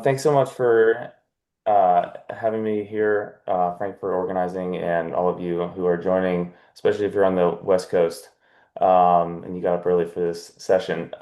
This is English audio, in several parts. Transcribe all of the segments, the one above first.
Thanks so much for having me here, Frank, for organizing, and all of you who are joining, especially if you're on the West Coast and you got up early for this session.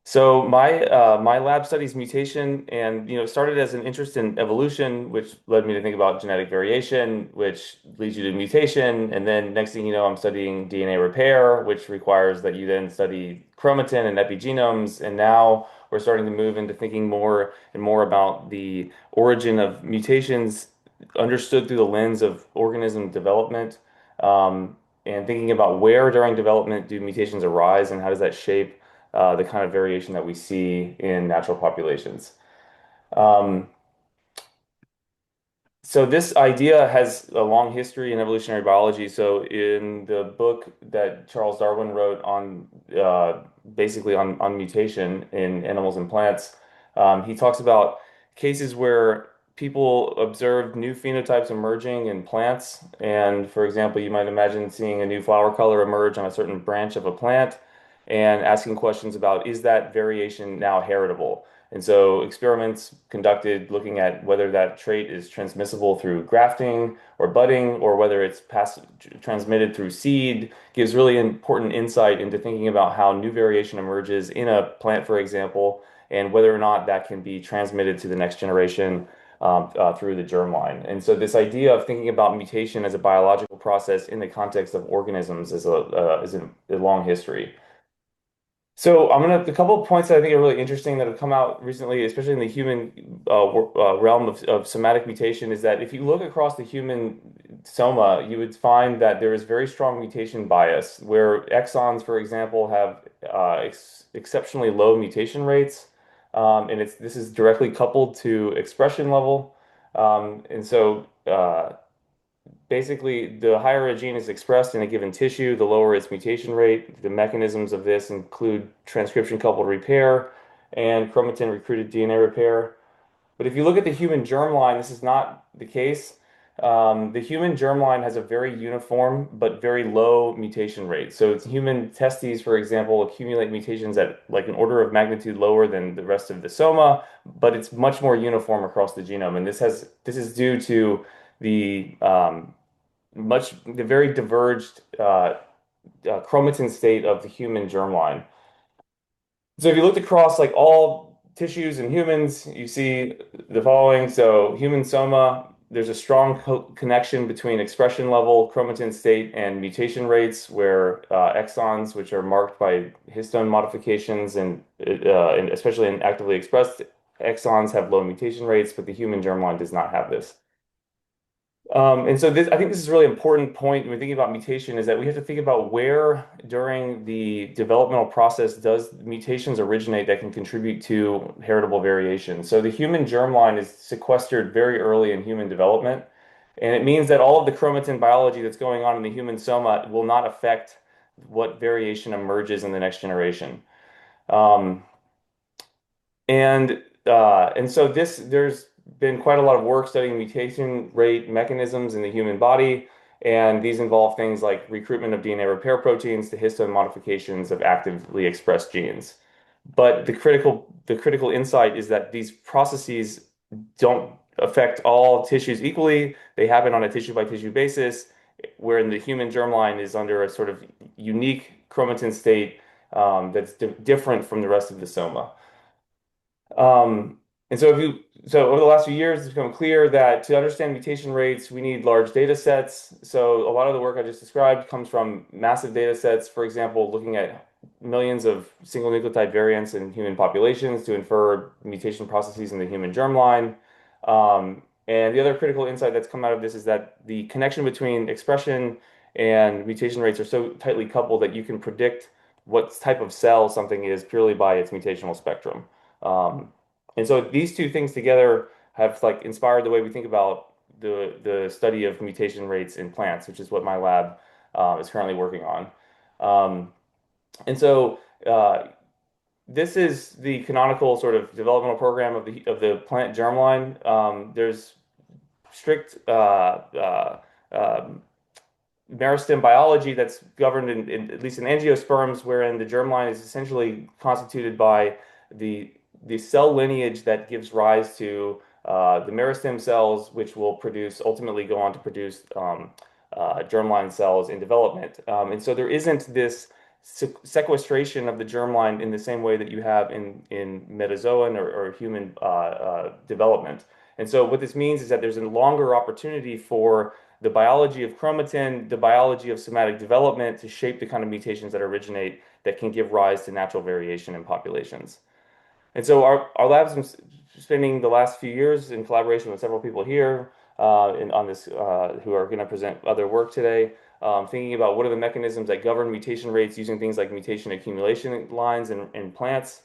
So my lab studies mutation, and started as an interest in evolution, which led me to think about genetic variation, which leads you to mutation, and then next thing you know, I'm studying DNA repair, which requires that you then study chromatin and epigenomes, and now we're starting to move into thinking more and more about the origin of mutations understood through the lens of organism development, and thinking about where during development do mutations arise and how does that shape the kind of variation that we see in natural populations. Um, so this idea has a long history in evolutionary biology. So in the book that Charles Darwin wrote on basically on mutation in animals and plants, he talks about cases where people observed new phenotypes emerging in plants. And for example, you might imagine seeing a new flower color emerge on a certain branch of a plant and asking questions about, is that variation now heritable? And so experiments conducted looking at whether that trait is transmissible through grafting or budding, or whether it's transmitted through seed, gives really important insight into thinking about how new variation emerges in a plant, for example, and whether or not that can be transmitted to the next generation through the germline. And so this idea of thinking about mutation as a biological process in the context of organisms is a long history. So a couple of points that I think are really interesting that have come out recently, especially in the human realm of somatic mutation, is that if you look across the human soma, you would find that there is very strong mutation bias, where exons, for example, have exceptionally low mutation rates, and this is directly coupled to expression level, and so. Basically, the higher a gene is expressed in a given tissue, the lower its mutation rate. The mechanisms of this include transcription coupled repair and chromatin recruited DNA repair. But if you look at the human germline, this is not the case. The human germline has a very uniform but very low mutation rate. So it's human testes, for example, accumulate mutations at like an order of magnitude lower than the rest of the soma, but it's much more uniform across the genome. And this is due to the the very diverged chromatin state of the human germline. So if you looked across like all tissues in humans, you see the following. So human soma, there's a strong co connection between expression level, chromatin state, and mutation rates, where exons, which are marked by histone modifications, and especially in actively expressed exons, have low mutation rates, but the human germline does not have this. And so I think this is a really important point when we're thinking about mutation, is that we have to think about where during the developmental process does mutations originate that can contribute to heritable variation. So the human germline is sequestered very early in human development, and it means that all of the chromatin biology that's going on in the human soma will not affect what variation emerges in the next generation. Um, and so there's been quite a lot of work studying mutation rate mechanisms in the human body, and these involve things like recruitment of DNA repair proteins to histone modifications of actively expressed genes. But the critical insight is that these processes don't affect all tissues equally. They happen on a tissue by tissue basis, wherein the human germline is under a sort of unique chromatin state that's different from the rest of the soma. And so so over the last few years, it's become clear that to understand mutation rates, we need large data sets. So a lot of the work I just described comes from massive data sets, for example, looking at millions of single nucleotide variants in human populations to infer mutation processes in the human germline. And the other critical insight that's come out of this is that the connection between expression and mutation rates are so tightly coupled that you can predict what type of cell something is purely by its mutational spectrum. Um, and so these two things together have like inspired the way we think about the study of mutation rates in plants, which is what my lab is currently working on. Um, and so this is the canonical sort of developmental program of the plant germline. There's strict meristem biology that's governed at least in angiosperms, wherein the germline is essentially constituted by the the cell lineage that gives rise to the meristem cells, which will produce ultimately go on to produce germline cells in development. And so there isn't this sequestration of the germline in the same way that you have in metazoan or human development. And so what this means is that there's a longer opportunity for the biology of chromatin, the biology of somatic development to shape the kind of mutations that originate that can give rise to natural variation in populations. And so our lab's been spending the last few years in collaboration with several people here on this who are going to present other work today, thinking about what are the mechanisms that govern mutation rates using things like mutation accumulation lines in plants.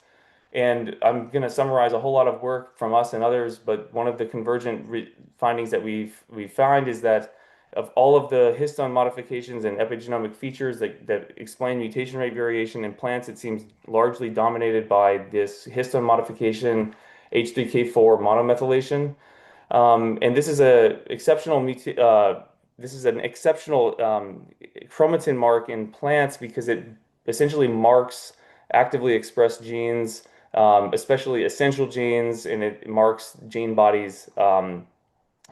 And I'm going to summarize a whole lot of work from us and others, but one of the convergent findings that we find is that of all of the histone modifications and epigenomic features that explain mutation rate variation in plants, it seems largely dominated by this histone modification, H3K4 monomethylation. And this is an exceptional chromatin mark in plants because it essentially marks actively expressed genes, especially essential genes, and it marks gene bodies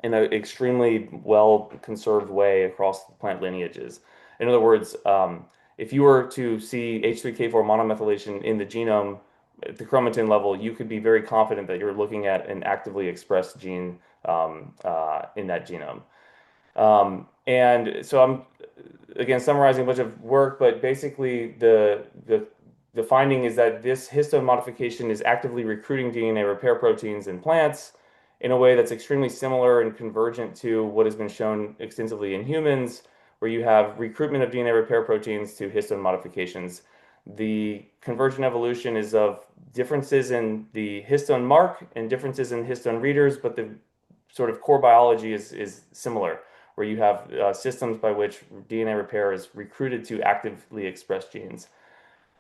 in an extremely well conserved way across plant lineages. In other words, if you were to see H3K4 monomethylation in the genome at the chromatin level, you could be very confident that you're looking at an actively expressed gene in that genome. And so I'm again summarizing a bunch of work, but basically the finding is that this histone modification is actively recruiting DNA repair proteins in plants in a way that's extremely similar and convergent to what has been shown extensively in humans, where you have recruitment of DNA repair proteins to histone modifications. The convergent evolution is of differences in the histone mark and differences in histone readers, but the sort of core biology is similar, where you have systems by which DNA repair is recruited to actively express genes.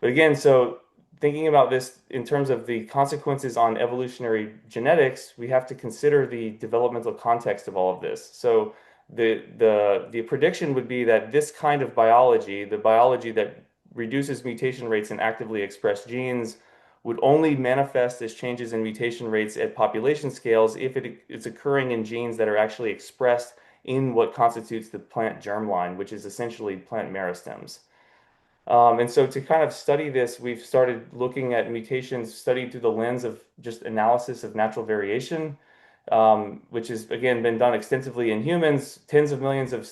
But again, so thinking about this in terms of the consequences on evolutionary genetics, we have to consider the developmental context of all of this. So the prediction would be that this kind of biology, the biology that reduces mutation rates in actively expressed genes, would only manifest as changes in mutation rates at population scales if it's occurring in genes that are actually expressed in what constitutes the plant germline, which is essentially plant meristems. And so to kind of study this, we've started looking at mutations studied through the lens of just analysis of natural variation, which has, again, been done extensively in humans, tens of millions of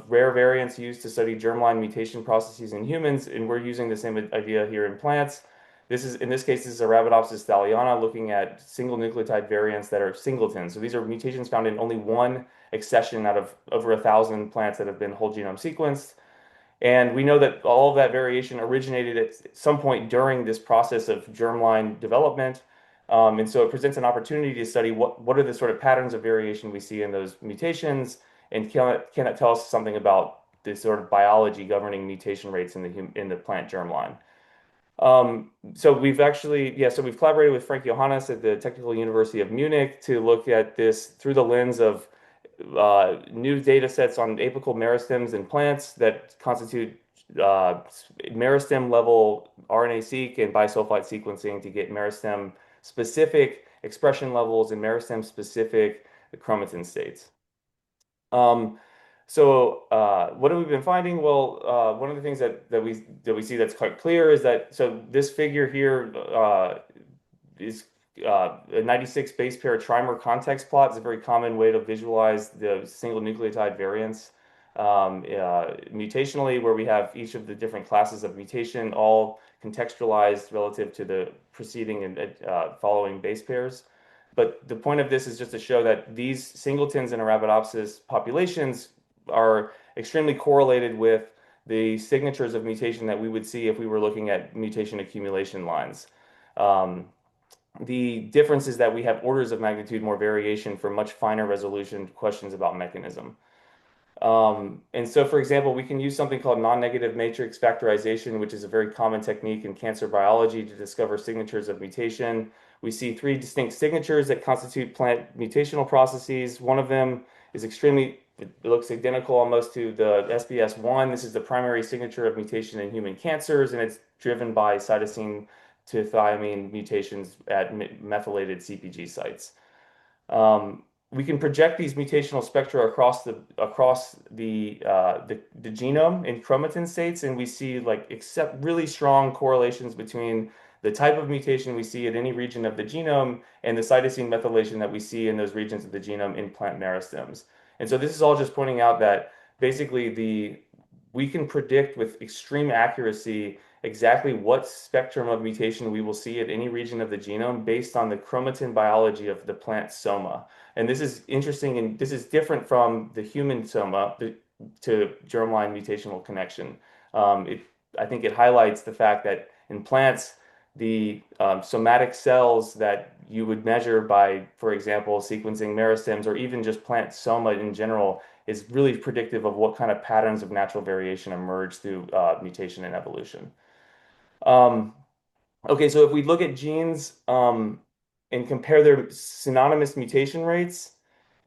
rare variants used to study germline mutation processes in humans, and we're using the same idea here in plants. In this case, this is Arabidopsis thaliana, looking at single nucleotide variants that are singletons. So these are mutations found in only one accession out of over 1,000 plants that have been whole genome sequenced. And we know that all of that variation originated at some point during this process of germline development. And so it presents an opportunity to study what are the sort of patterns of variation we see in those mutations, and can it tell us something about the sort of biology governing mutation rates in the plant germline. So we've collaborated with Frank Johannes at the Technical University of Munich to look at this through the lens of new data sets on apical meristems in plants that constitute meristem level RNA-seq and bisulfite sequencing to get meristem specific expression levels and meristem specific chromatin states. What have we been finding? Well, one of the things that we see that's quite clear is that this figure here is a 96 base pair trimer context plot. Is a very common way to visualize the single nucleotide variants mutationally, where we have each of the different classes of mutation all contextualized relative to the preceding and following base pairs. But the point of this is just to show that these singletons in Arabidopsis populations are extremely correlated with the signatures of mutation that we would see if we were looking at mutation accumulation lines. The difference is that we have orders of magnitude more variation for much finer resolution questions about mechanism. And so, for example, we can use something called non-negative matrix factorization, which is a very common technique in cancer biology to discover signatures of mutation. We see three distinct signatures that constitute plant mutational processes. One of them is it looks identical almost to the SBS1. This is the primary signature of mutation in human cancers, and it's driven by cytosine to thiamine mutations at methylated CpG sites. We can project these mutational spectra across the genome in chromatin states, and we see like except really strong correlations between the type of mutation we see at any region of the genome and the cytosine methylation that we see in those regions of the genome in plant meristems. And so this is all just pointing out that basically we can predict with extreme accuracy exactly what spectrum of mutation we will see at any region of the genome based on the chromatin biology of the plant soma. And this is interesting, and this is different from the human soma to germline mutational connection. I think it highlights the fact that in plants, the somatic cells that you would measure by, for example, sequencing meristems or even just plant soma in general is really predictive of what kind of patterns of natural variation emerge through mutation and evolution. Um, okay, so if we look at genes and compare their synonymous mutation rates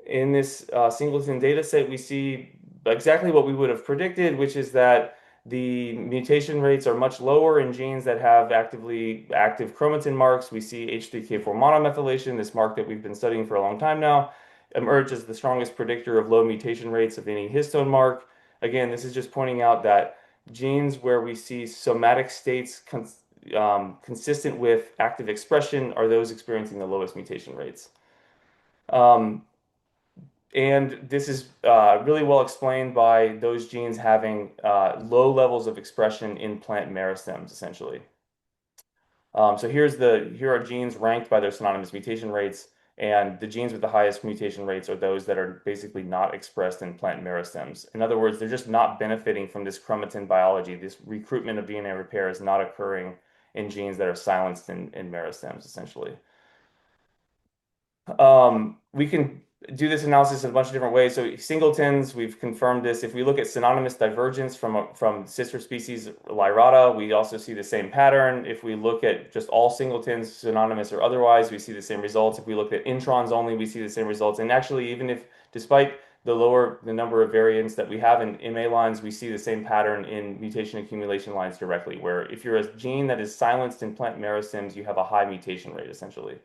in this singleton data set, we see exactly what we would have predicted, which is that the mutation rates are much lower in genes that have active chromatin marks. We see H3K4 monomethylation, this mark that we've been studying for a long time now, emerge as the strongest predictor of low mutation rates of any histone mark. Again, this is just pointing out that genes where we see somatic states consistent with active expression are those experiencing the lowest mutation rates. Um, and this is really well explained by those genes having low levels of expression in plant meristems, essentially. So here are genes ranked by their synonymous mutation rates, and the genes with the highest mutation rates are those that are basically not expressed in plant meristems. In other words, they're just not benefiting from this chromatin biology. This recruitment of DNA repair is not occurring in genes that are silenced in meristems, essentially. We can do this analysis in a bunch of different ways. So singletons, we've confirmed this. If we look at synonymous divergence from sister species Lyrata, we also see the same pattern. If we look at just all singletons, synonymous or otherwise, we see the same results. If we look at introns only, we see the same results. And actually, even if, despite the number of variants that we have in MA lines, we see the same pattern in mutation accumulation lines directly, where if you're a gene that is silenced in plant meristems, you have a high mutation rate, essentially.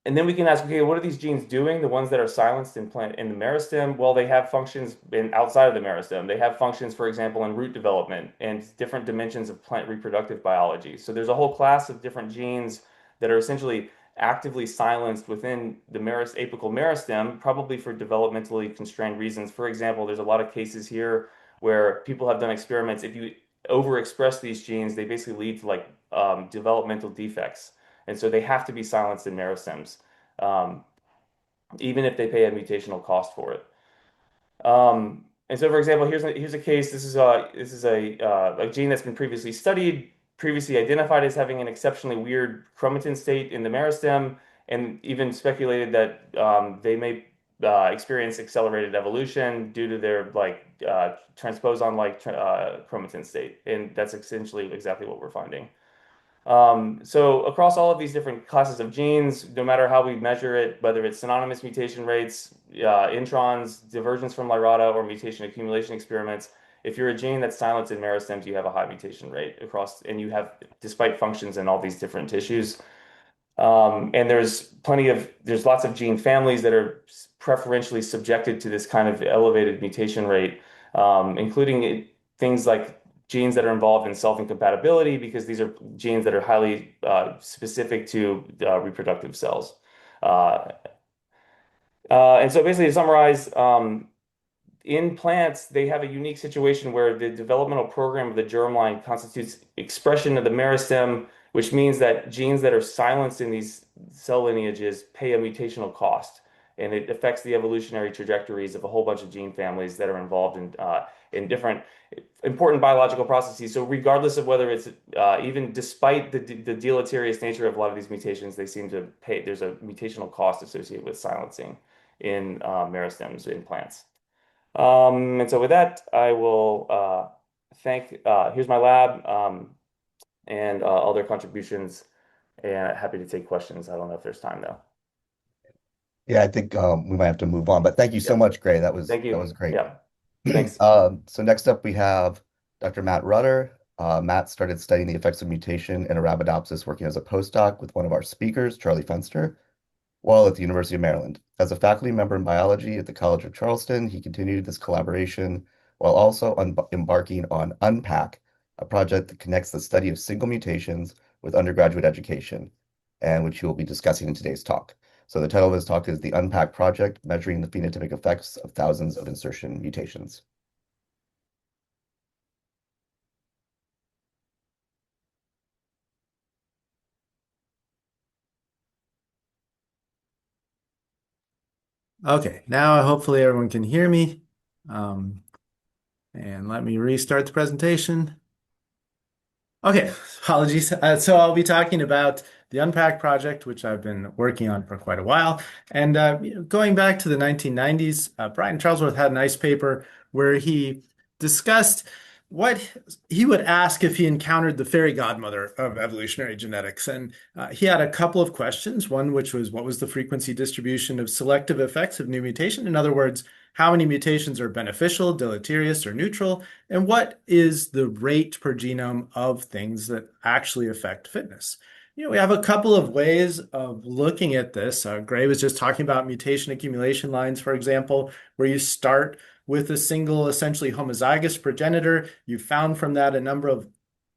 And then we can ask, okay, what are these genes doing? The ones that are silenced in the meristem? Well, they have functions outside of the meristem. They have functions, for example, in root development and different dimensions of plant reproductive biology. So there's a whole class of different genes that are essentially actively silenced within the apical meristem, probably for developmentally constrained reasons. For example, there's a lot of cases here where people have done experiments. If you overexpress these genes, they basically lead to like developmental defects. And so they have to be silenced in meristems, um, even if they pay a mutational cost for it. And so, for example, here's a case. This is a gene that's been previously studied, previously identified as having an exceptionally weird chromatin state in the meristem, and even speculated that they may experience accelerated evolution due to their transposon-like chromatin state. And that's essentially exactly what we're finding. So across all of these different classes of genes, no matter how we measure it, whether it's synonymous mutation rates, introns, divergence from Lyrata, or mutation accumulation experiments, if you're a gene that's silenced in meristems, you have a high mutation rate across, and you have, despite functions in all these different tissues. And there's lots of gene families that are preferentially subjected to this kind of elevated mutation rate, including things like genes that are involved in self-incompatibility, because these are genes that are highly specific to reproductive cells. Uh, and so basically to summarize, in plants, they have a unique situation where the developmental program of the germline constitutes expression of the meristem, which means that genes that are silenced in these cell lineages pay a mutational cost. And it affects the evolutionary trajectories of a whole bunch of gene families that are involved in different important biological processes. So regardless of whether it's even despite the deleterious nature of a lot of these mutations, they seem to pay, there's a mutational cost associated with silencing in meristems in plants. And so with that, I will here's my lab and all their contributions, and happy to take questions. I don't know if there's time though. Yeah, I think we might have to move on, but thank you so Yeah, much, Gray. That was thank that you. was great. Yeah, thanks. So next up we have Dr. Matt Rutter. Matt started studying the effects of mutation in Arabidopsis working as a postdoc with one of our speakers, Charlie Fenster, while at the University of Maryland. As a faculty member in biology at the College of Charleston, he continued this collaboration while also embarking on unPAK, a project that connects the study of single mutations with undergraduate education, and which he will be discussing in today's talk. So the title of this talk is the unPAK Project, Measuring the Phenotypic Effects of Thousands of Insertion Mutations. Okay, now hopefully everyone can hear me. Um, and let me restart the presentation. Okay, apologies. So I'll be talking about the unPAK project, which I've been working on for quite a while. And going back to the 1990s, Brian Charlesworth had a nice paper where he discussed what he would ask if he encountered the fairy godmother of evolutionary genetics. And he had a couple of questions, one which was, what was the frequency distribution of selective effects of new mutation? In other words, how many mutations are beneficial, deleterious, or neutral? And what is the rate per genome of things that actually affect fitness? We have a couple of ways of looking at this. Gray was just talking about mutation accumulation lines, for example, where you start with a single, essentially homozygous progenitor. You found from that a number of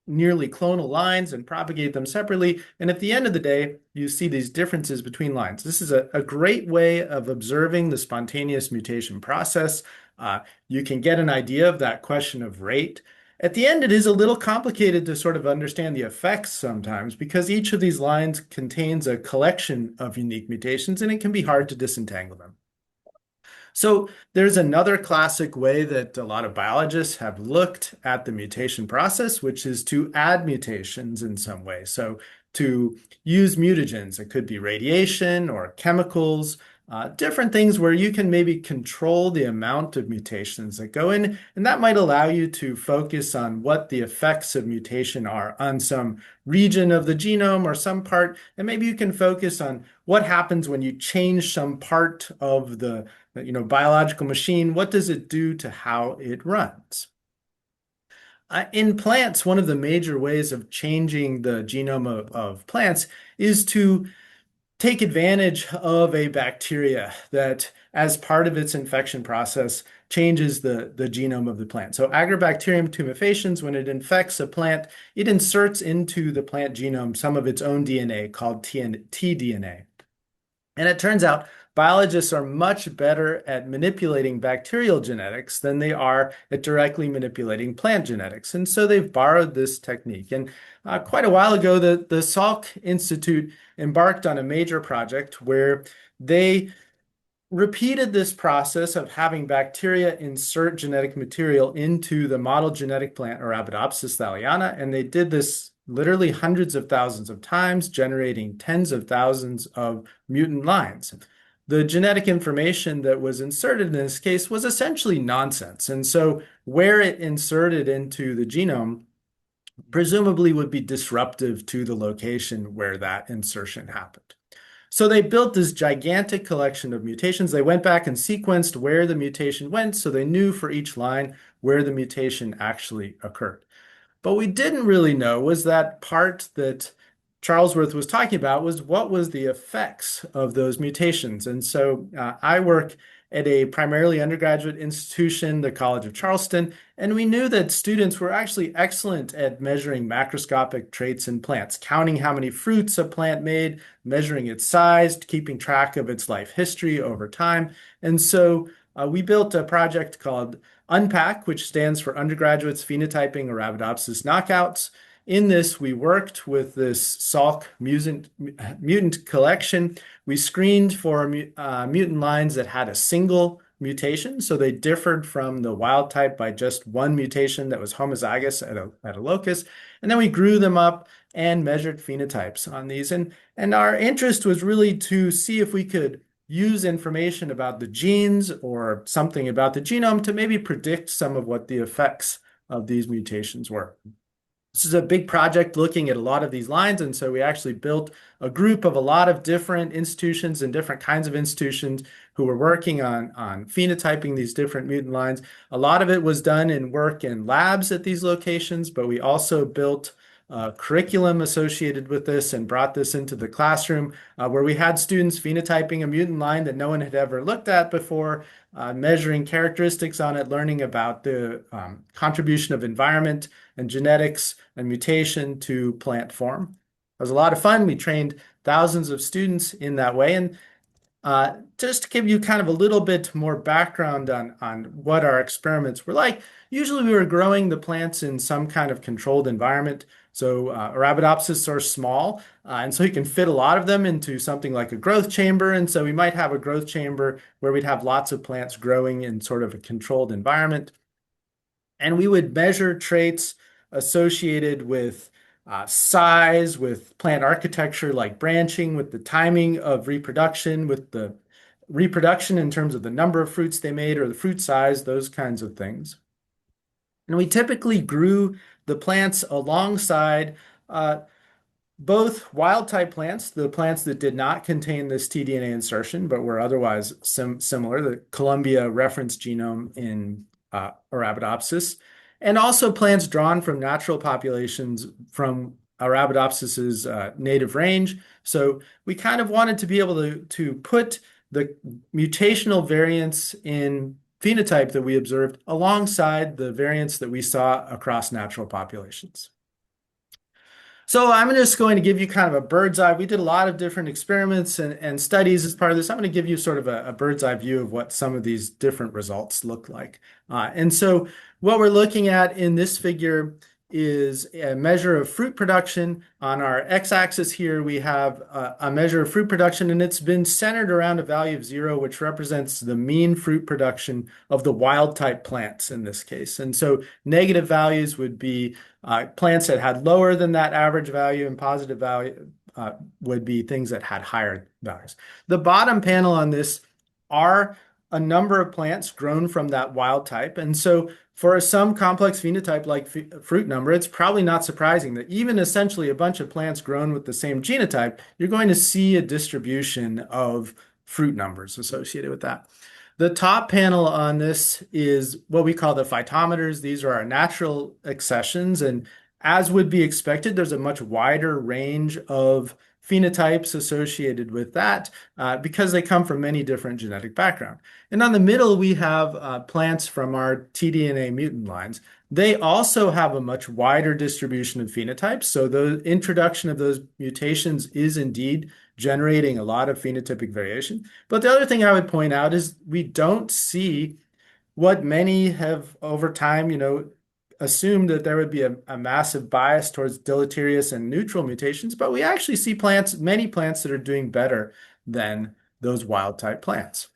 nearly clonal lines and propagate them separately. And at the end of the day, you see these differences between lines. This is a great way of observing the spontaneous mutation process. You can get an idea of that question of rate. At the end, it is a little complicated to sort of understand the effects sometimes because each of these lines contains a collection of unique mutations and it can be hard to disentangle them. So there's another classic way that a lot of biologists have looked at the mutation process, which is to add mutations in some way. So to use mutagens, it could be radiation or chemicals, different things where you can maybe control the amount of mutations that go in, and that might allow you to focus on what the effects of mutation are on some region of the genome or some part, and maybe you can focus on what happens when you change some part of the biological machine. What does it do to how it runs? In plants, one of the major ways of changing the genome of plants is to take advantage of a bacteria that, as part of its infection process, changes the genome of the plant. So Agrobacterium tumefaciens, when it infects a plant, it inserts into the plant genome some of its own DNA called tDNA. And it turns out biologists are much better at manipulating bacterial genetics than they are at directly manipulating plant genetics. And so they've borrowed this technique. And quite a while ago, the Salk Institute embarked on a major project where they repeated this process of having bacteria insert genetic material into the model genetic plant Arabidopsis thaliana. And they did this literally hundreds of thousands of times, generating tens of thousands of mutant lines. The genetic information that was inserted in this case was essentially nonsense. And so where it inserted into the genome presumably would be disruptive to the location where that insertion happened. So they built this gigantic collection of mutations. They went back and sequenced where the mutation went, so they knew for each line where the mutation actually occurred. But we didn't really know was that part that Charlesworth was talking about was what was the effects of those mutations. And so I work at a primarily undergraduate institution, the College of Charleston, and we knew that students were actually excellent at measuring macroscopic traits in plants, counting how many fruits a plant made, measuring its size, keeping track of its life history over time. And so we built a project called unPAK, which stands for Undergraduates Phenotyping Arabidopsis Knockouts. In this, we worked with this Salk mutant collection. We screened for mutant lines that had a single mutation, so they differed from the wild type by just one mutation that was homozygous at a locus. And then we grew them up and measured phenotypes on these. And our interest was really to see if we could use information about the genes or something about the genome to maybe predict some of what the effects of these mutations were. This is a big project looking at a lot of these lines, and so we actually built a group of a lot of different institutions and different kinds of institutions who were working on phenotyping these different mutant lines. A lot of it was done in work in labs at these locations, but we also built a curriculum associated with this and brought this into the classroom where we had students phenotyping a mutant line that no one had ever looked at before, measuring characteristics on it, learning about the contribution of environment and genetics and mutation to plant form. It was a lot of fun. We trained thousands of students in that way. And just to give you kind of a little bit more background on what our experiments were like, usually we were growing the plants in some kind of controlled environment. So Arabidopsis are small, and so you can fit a lot of them into something like a growth chamber. And so we might have a growth chamber where we'd have lots of plants growing in sort of a controlled environment. And we would measure traits associated with size, with plant architecture like branching, with the timing of reproduction, with the reproduction in terms of the number of fruits they made or the fruit size, those kinds of things. And we typically grew the plants alongside both wild type plants, the plants that did not contain this tDNA insertion but were otherwise similar, the Columbia reference genome in Arabidopsis, and also plants drawn from natural populations from Arabidopsis's native range. So we kind of wanted to be able to put the mutational variants in phenotype that we observed alongside the variants that we saw across natural populations. So I'm just going to give you kind of a bird's eye. We did a lot of different experiments and studies as part of this. I'm going to give you sort of a bird's eye view of what some of these different results look like. And so what we're looking at in this figure is a measure of fruit production. On our x-axis here, we have a measure of fruit production, and it's been centered around a value of 0, which represents the mean fruit production of the wild type plants in this case. And so negative values would be plants that had lower than that average value, and positive value would be things that had higher values. The bottom panel on this are a number of plants grown from that wild type. And so for some complex phenotype like fruit number, it's probably not surprising that even essentially a bunch of plants grown with the same genotype, you're going to see a distribution of fruit numbers associated with that. The top panel on this is what we call the phytometers. These are our natural accessions, and as would be expected, there's a much wider range of phenotypes associated with that because they come from many different genetic backgrounds. And on the middle, we have plants from our tDNA mutant lines. They also have a much wider distribution of phenotypes. So the introduction of those mutations is indeed generating a lot of phenotypic variation. But the other thing I would point out is we don't see what many have over time, assumed that there would be a massive bias towards deleterious and neutral mutations, but we actually see many plants that are doing better than those wild type plants.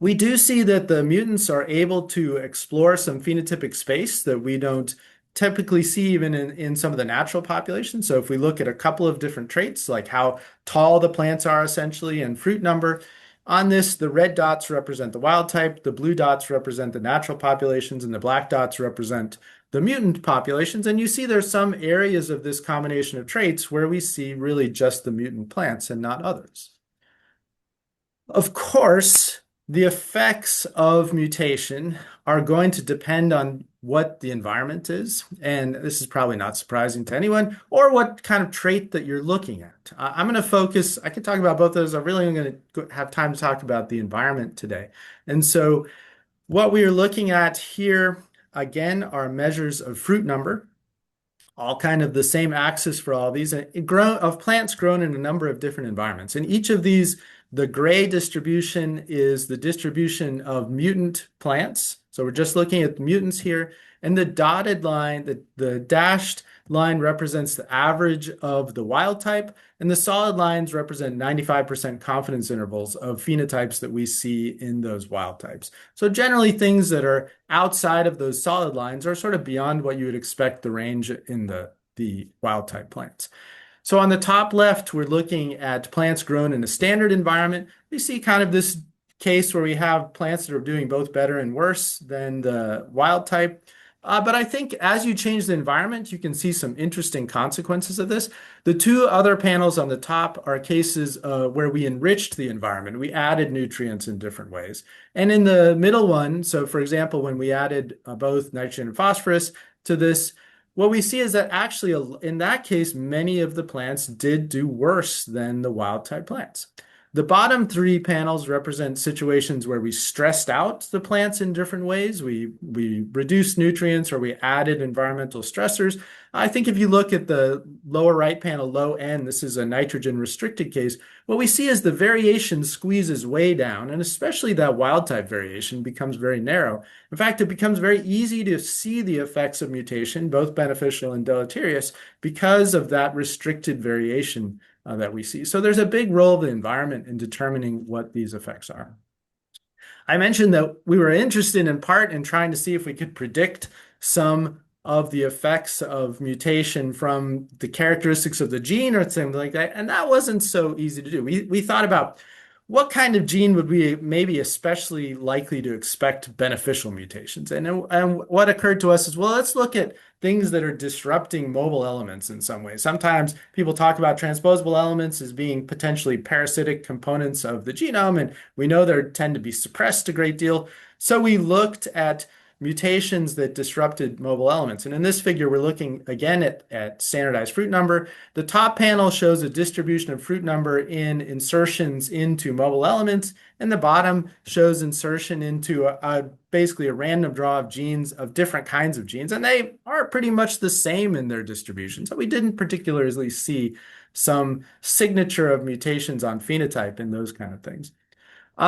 We do see that the mutants are able to explore some phenotypic space that we don't typically see even in some of the natural populations. So if we look at a couple of different traits, like how tall the plants are essentially and fruit number, on this, the red dots represent the wild type, the blue dots represent the natural populations, and the black dots represent the mutant populations. And you see there's some areas of this combination of traits where we see really just the mutant plants and not others. Of course, the effects of mutation are going to depend on what the environment is, and this is probably not surprising to anyone, or what kind of trait that you're looking at. I'm going to focus, I could talk about both of those. I really am going to have time to talk about the environment today. And so what we are looking at here, again, are measures of fruit number, all kind of the same axis for all these, of plants grown in a number of different environments. And each of these, the gray distribution is the distribution of mutant plants. So we're just looking at the mutants here. And the dotted line, the dashed line represents the average of the wild type. And the solid lines represent 95% confidence intervals of phenotypes that we see in those wild types. So generally things that are outside of those solid lines are sort of beyond what you would expect the range in the wild type plants. So on the top left, we're looking at plants grown in a standard environment. We see kind of this case where we have plants that are doing both better and worse than the wild type. But I think as you change the environment, you can see some interesting consequences of this. The two other panels on the top are cases where we enriched the environment. We added nutrients in different ways. And in the middle one, so for example, when we added both nitrogen and phosphorus to this, what we see is that actually, in that case, many of the plants did do worse than the wild type plants. The bottom three panels represent situations where we stressed out the plants in different ways. We reduced nutrients or we added environmental stressors. I think if you look at the lower right panel, low N, this is a nitrogen restricted case, what we see is the variation squeezes way down, and especially that wild type variation becomes very narrow. In fact, it becomes very easy to see the effects of mutation, both beneficial and deleterious, because of that restricted variation that we see. So there's a big role of the environment in determining what these effects are. I mentioned that we were interested in part in trying to see if we could predict some of the effects of mutation from the characteristics of the gene or something like that. And that wasn't so easy to do. We thought about what kind of gene would we maybe especially likely to expect beneficial mutations? And what occurred to us is, well, let's look at things that are disrupting mobile elements in some way. Sometimes people talk about transposable elements as being potentially parasitic components of the genome, and we know they tend to be suppressed a great deal. So we looked at mutations that disrupted mobile elements. And in this figure, we're looking again at standardized fruit number. The top panel shows a distribution of fruit number in insertions into mobile elements, and the bottom shows insertion into basically a random draw of genes, of different kinds of genes, and they are pretty much the same in their distribution. So we didn't particularly see some signature of mutations on phenotype and those kind of things.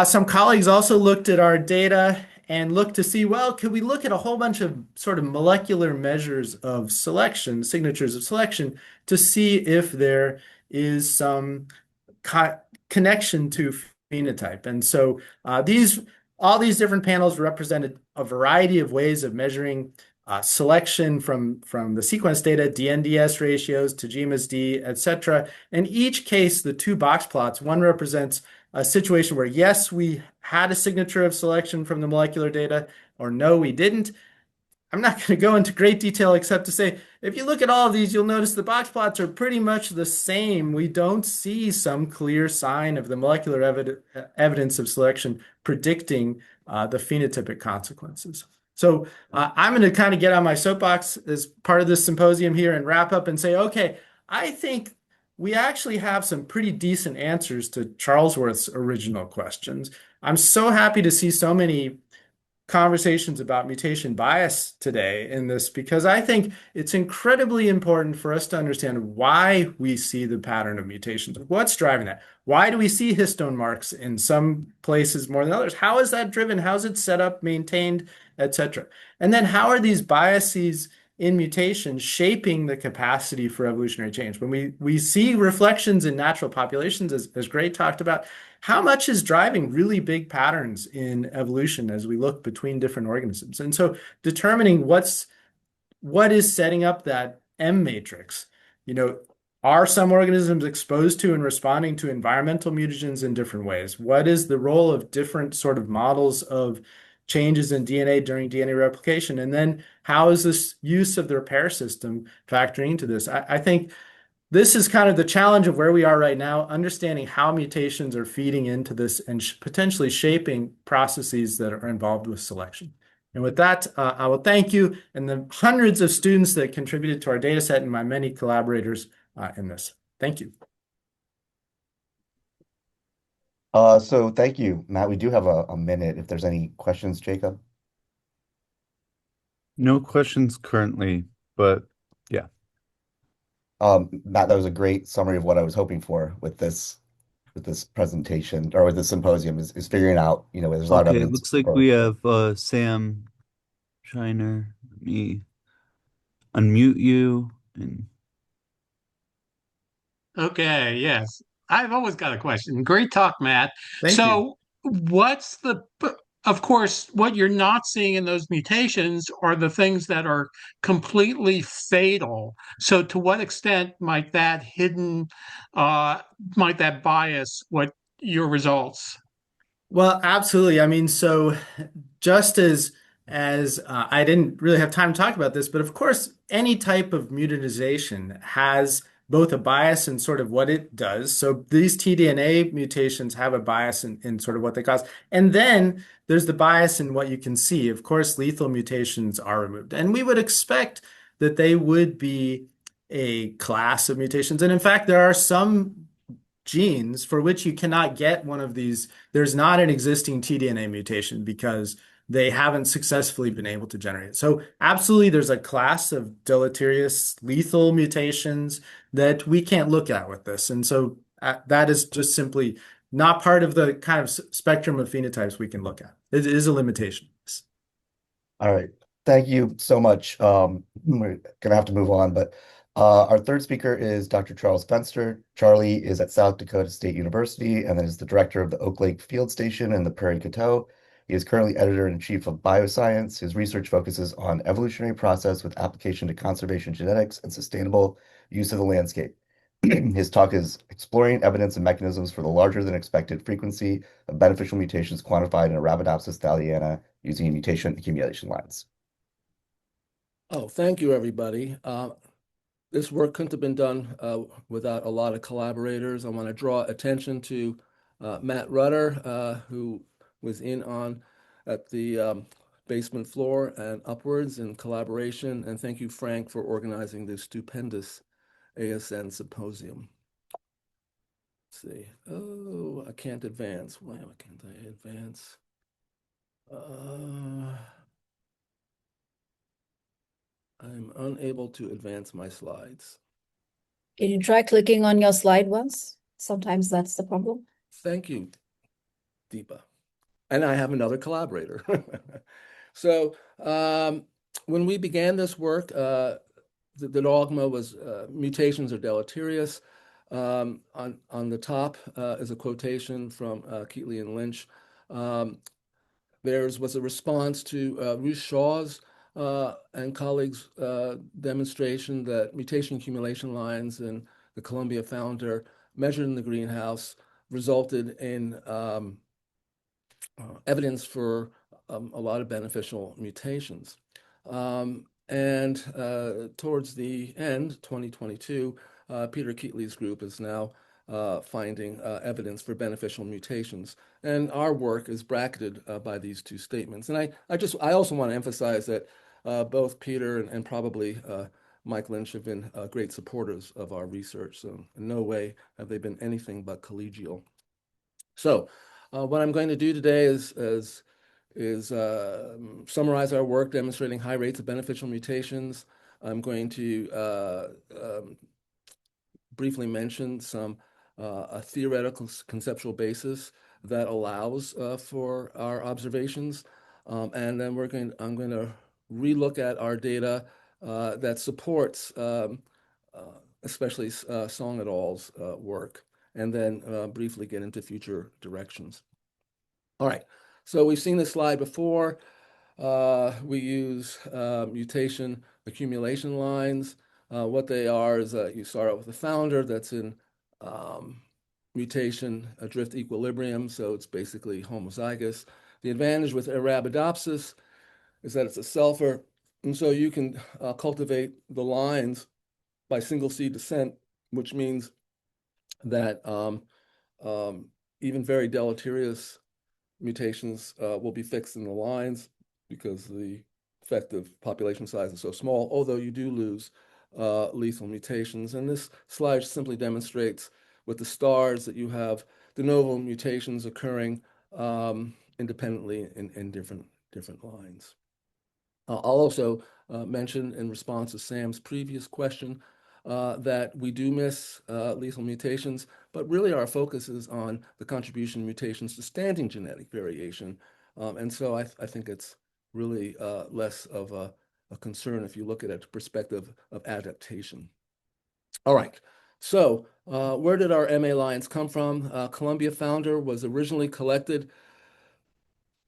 Some colleagues also looked at our data and looked to see, well, could we look at a whole bunch of sort of molecular measures of selection, signatures of selection, to see if there is some connection to phenotype. And so all these different panels represented a variety of ways of measuring selection from the sequence data, DNDS ratios to GMSD, et cetera. In each case, the two box plots, one represents a situation where, yes, we had a signature of selection from the molecular data, or no, we didn't. I'm not going to go into great detail except to say, if you look at all of these, you'll notice the box plots are pretty much the same. We don't see some clear sign of the molecular evidence of selection predicting the phenotypic consequences. So I'm going to kind of get on my soapbox as part of this symposium here and wrap up and say, okay, I think we actually have some pretty decent answers to Charlesworth's original questions. I'm so happy to see so many conversations about mutation bias today in this, because I think it's incredibly important for us to understand why we see the pattern of mutations. What's driving that? Why do we see histone marks in some places more than others? How is that driven? How is it set up, maintained, etc.? And then how are these biases in mutations shaping the capacity for evolutionary change? When we see reflections in natural populations, as Gray talked about, how much is driving really big patterns in evolution as we look between different organisms? And so determining what is setting up that M matrix, are some organisms exposed to and responding to environmental mutagens in different ways? What is the role of different sort of models of changes in DNA during DNA replication? And then how is this use of the repair system factoring into this? I think this is kind of the challenge of where we are right now, understanding how mutations are feeding into this and potentially shaping processes that are involved with selection. And with that, I will thank you and the hundreds of students that contributed to our data set and my many collaborators in this. Thank you. So thank you, Matt. We do have a minute if there's any questions, Jacob. No questions currently, but yeah. Matt, that was a great summary of what I was hoping for with this presentation or with this symposium is figuring out, there's a lot of Okay, it evidence. looks like we have Sam Shiner. Let me unmute you. Okay, yes. I've always got a question. Great talk, Matt. Thank you. Of course, what you're not seeing in those mutations are the things that are completely fatal. So to what extent might that bias what your results? Well, absolutely. I mean, so just as as I didn't really have time to talk about this, but of course, any type of mutatization has both a bias in sort of what it does. So these tDNA mutations have a bias in sort of what they cause. And then there's the bias in what you can see. Of course, lethal mutations are removed. And we would expect that they would be a class of mutations. And in fact, there are some genes for which you cannot get one of these. There's not an existing tDNA mutation because they haven't successfully been able to generate it. So absolutely, there's a class of deleterious lethal mutations that we can't look at with this. And so that is just simply not part of the kind of spectrum of phenotypes we can look at. It is a limitation. All right. Thank you so much. We're gonna have to move on, but our third speaker is Dr. Charles Fenster. Charlie is at South Dakota State University and then is the director of the Oak Lake Field Station in the Prairie Coteau. He is currently editor-in-chief of Bioscience. His research focuses on evolutionary process with application to conservation genetics and sustainable use of the landscape. His talk is exploring evidence and mechanisms for the larger than expected frequency of beneficial mutations quantified in Arabidopsis thaliana using mutation accumulation lines. Oh, thank you, everybody. This work couldn't have been done without a lot of collaborators. I want to draw attention to Matt Rutter, who was in on at the basement floor and upwards in collaboration. And thank you, Frank, for organizing this stupendous ASN Symposium. Let's see. Oh, I can't advance. Why can't I advance? I'm unable to advance my slides. Can you try clicking on your slide once? Sometimes that's the problem. Thank you, Deepa. And I have another collaborator. So when we began this work, the dogma was mutations are deleterious. On the top is a quotation from Keatley and Lynch. Theirs was a response to Ruth Shaw's and colleagues' demonstration that mutation accumulation lines in the Columbia founder measured in the greenhouse resulted in evidence for a lot of beneficial mutations. And towards the end, 2022, Peter Keatley's group is now finding evidence for beneficial mutations. And our work is bracketed by these two statements. And I also want to emphasize that both Peter and probably Mike Lynch have been great supporters of our research. So in no way have they been anything but collegial. So what I'm going to do today is summarize our work demonstrating high rates of beneficial mutations. I'm going to briefly mention a theoretical conceptual basis that allows for our observations. And then I'm going to relook at our data that supports especially Song et al.'s work, and then briefly get into future directions. All right, so we've seen this slide before. We use mutation accumulation lines. What they are is you start out with a founder that's in mutation drift equilibrium, so it's basically homozygous. The advantage with Arabidopsis is that it's a selfer, and so you can cultivate the lines by single seed descent, which means that even very deleterious mutations will be fixed in the lines because the effective population size is so small, although you do lose lethal mutations. And this slide simply demonstrates with the stars that you have de novo mutations occurring independently in different lines. I'll also mention in response to Sam's previous question that we do miss lethal mutations, but really our focus is on the contribution mutations to standing genetic variation. And so I think it's really less of a concern if you look at it from the perspective of adaptation. All right, so where did our MA lines come from? Columbia founder was originally collected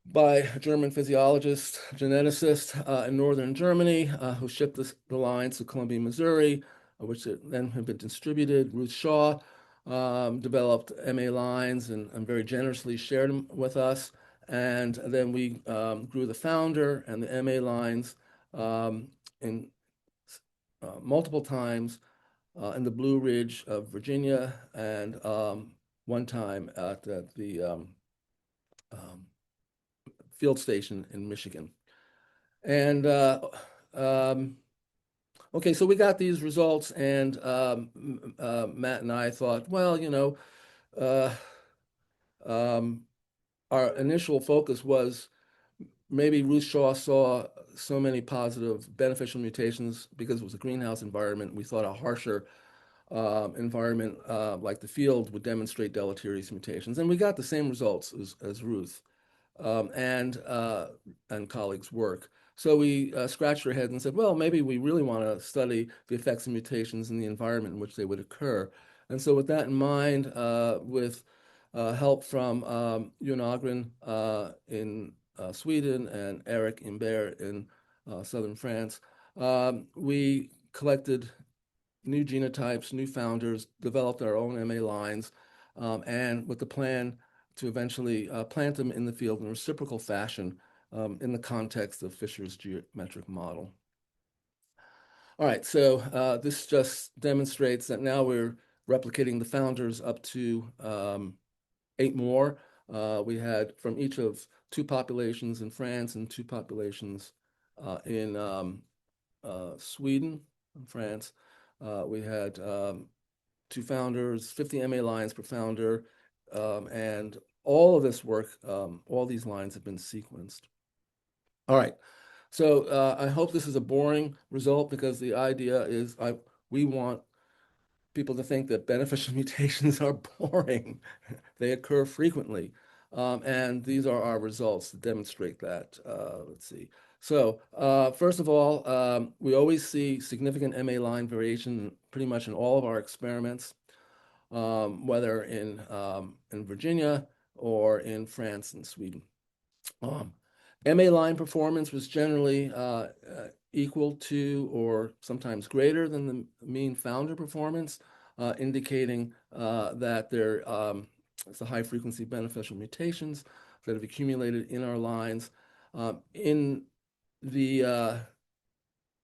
by a German physiologist, geneticist in northern Germany, who shipped the lines to Columbia, Missouri, which then have been distributed. Ruth Shaw developed MA lines and very generously shared them with us. And then we grew the founder and the MA lines in multiple times in the Blue Ridge of Virginia, and one time at the field station in Michigan. And okay, so we got these results, and Matt and I thought, well, you know, our initial focus was maybe Ruth Shaw saw so many positive beneficial mutations because it was a greenhouse environment. We thought a harsher environment like the field would demonstrate deleterious mutations, and we got the same results as Ruth and colleagues' work. So we scratched our heads and said, well, maybe we really want to study the effects of mutations in the environment in which they would occur. And so with that in mind, with help from Jon Agren in Sweden and Eric Imbert in southern France, we collected new genotypes, new founders, developed our own MA lines, and with the plan to eventually plant them in the field in a reciprocal fashion in the context of Fisher's geometric model. All right, so this just demonstrates that now we're replicating the founders up to 8 more. We had from each of 2 populations in France and 2 populations in Sweden and France. We had 2 founders, 50 MA lines per founder, and all of this work, all these lines have been sequenced. All right, so I hope this is a boring result, because the idea is we want people to think that beneficial mutations are boring. They occur frequently. And these are our results to demonstrate that. Let's see. So first of all, we always see significant MA line variation pretty much in all of our experiments, whether in Virginia or in France and Sweden. MA line performance was generally equal to or sometimes greater than the mean founder performance, indicating that there is a high frequency beneficial mutations that have accumulated in our lines. In the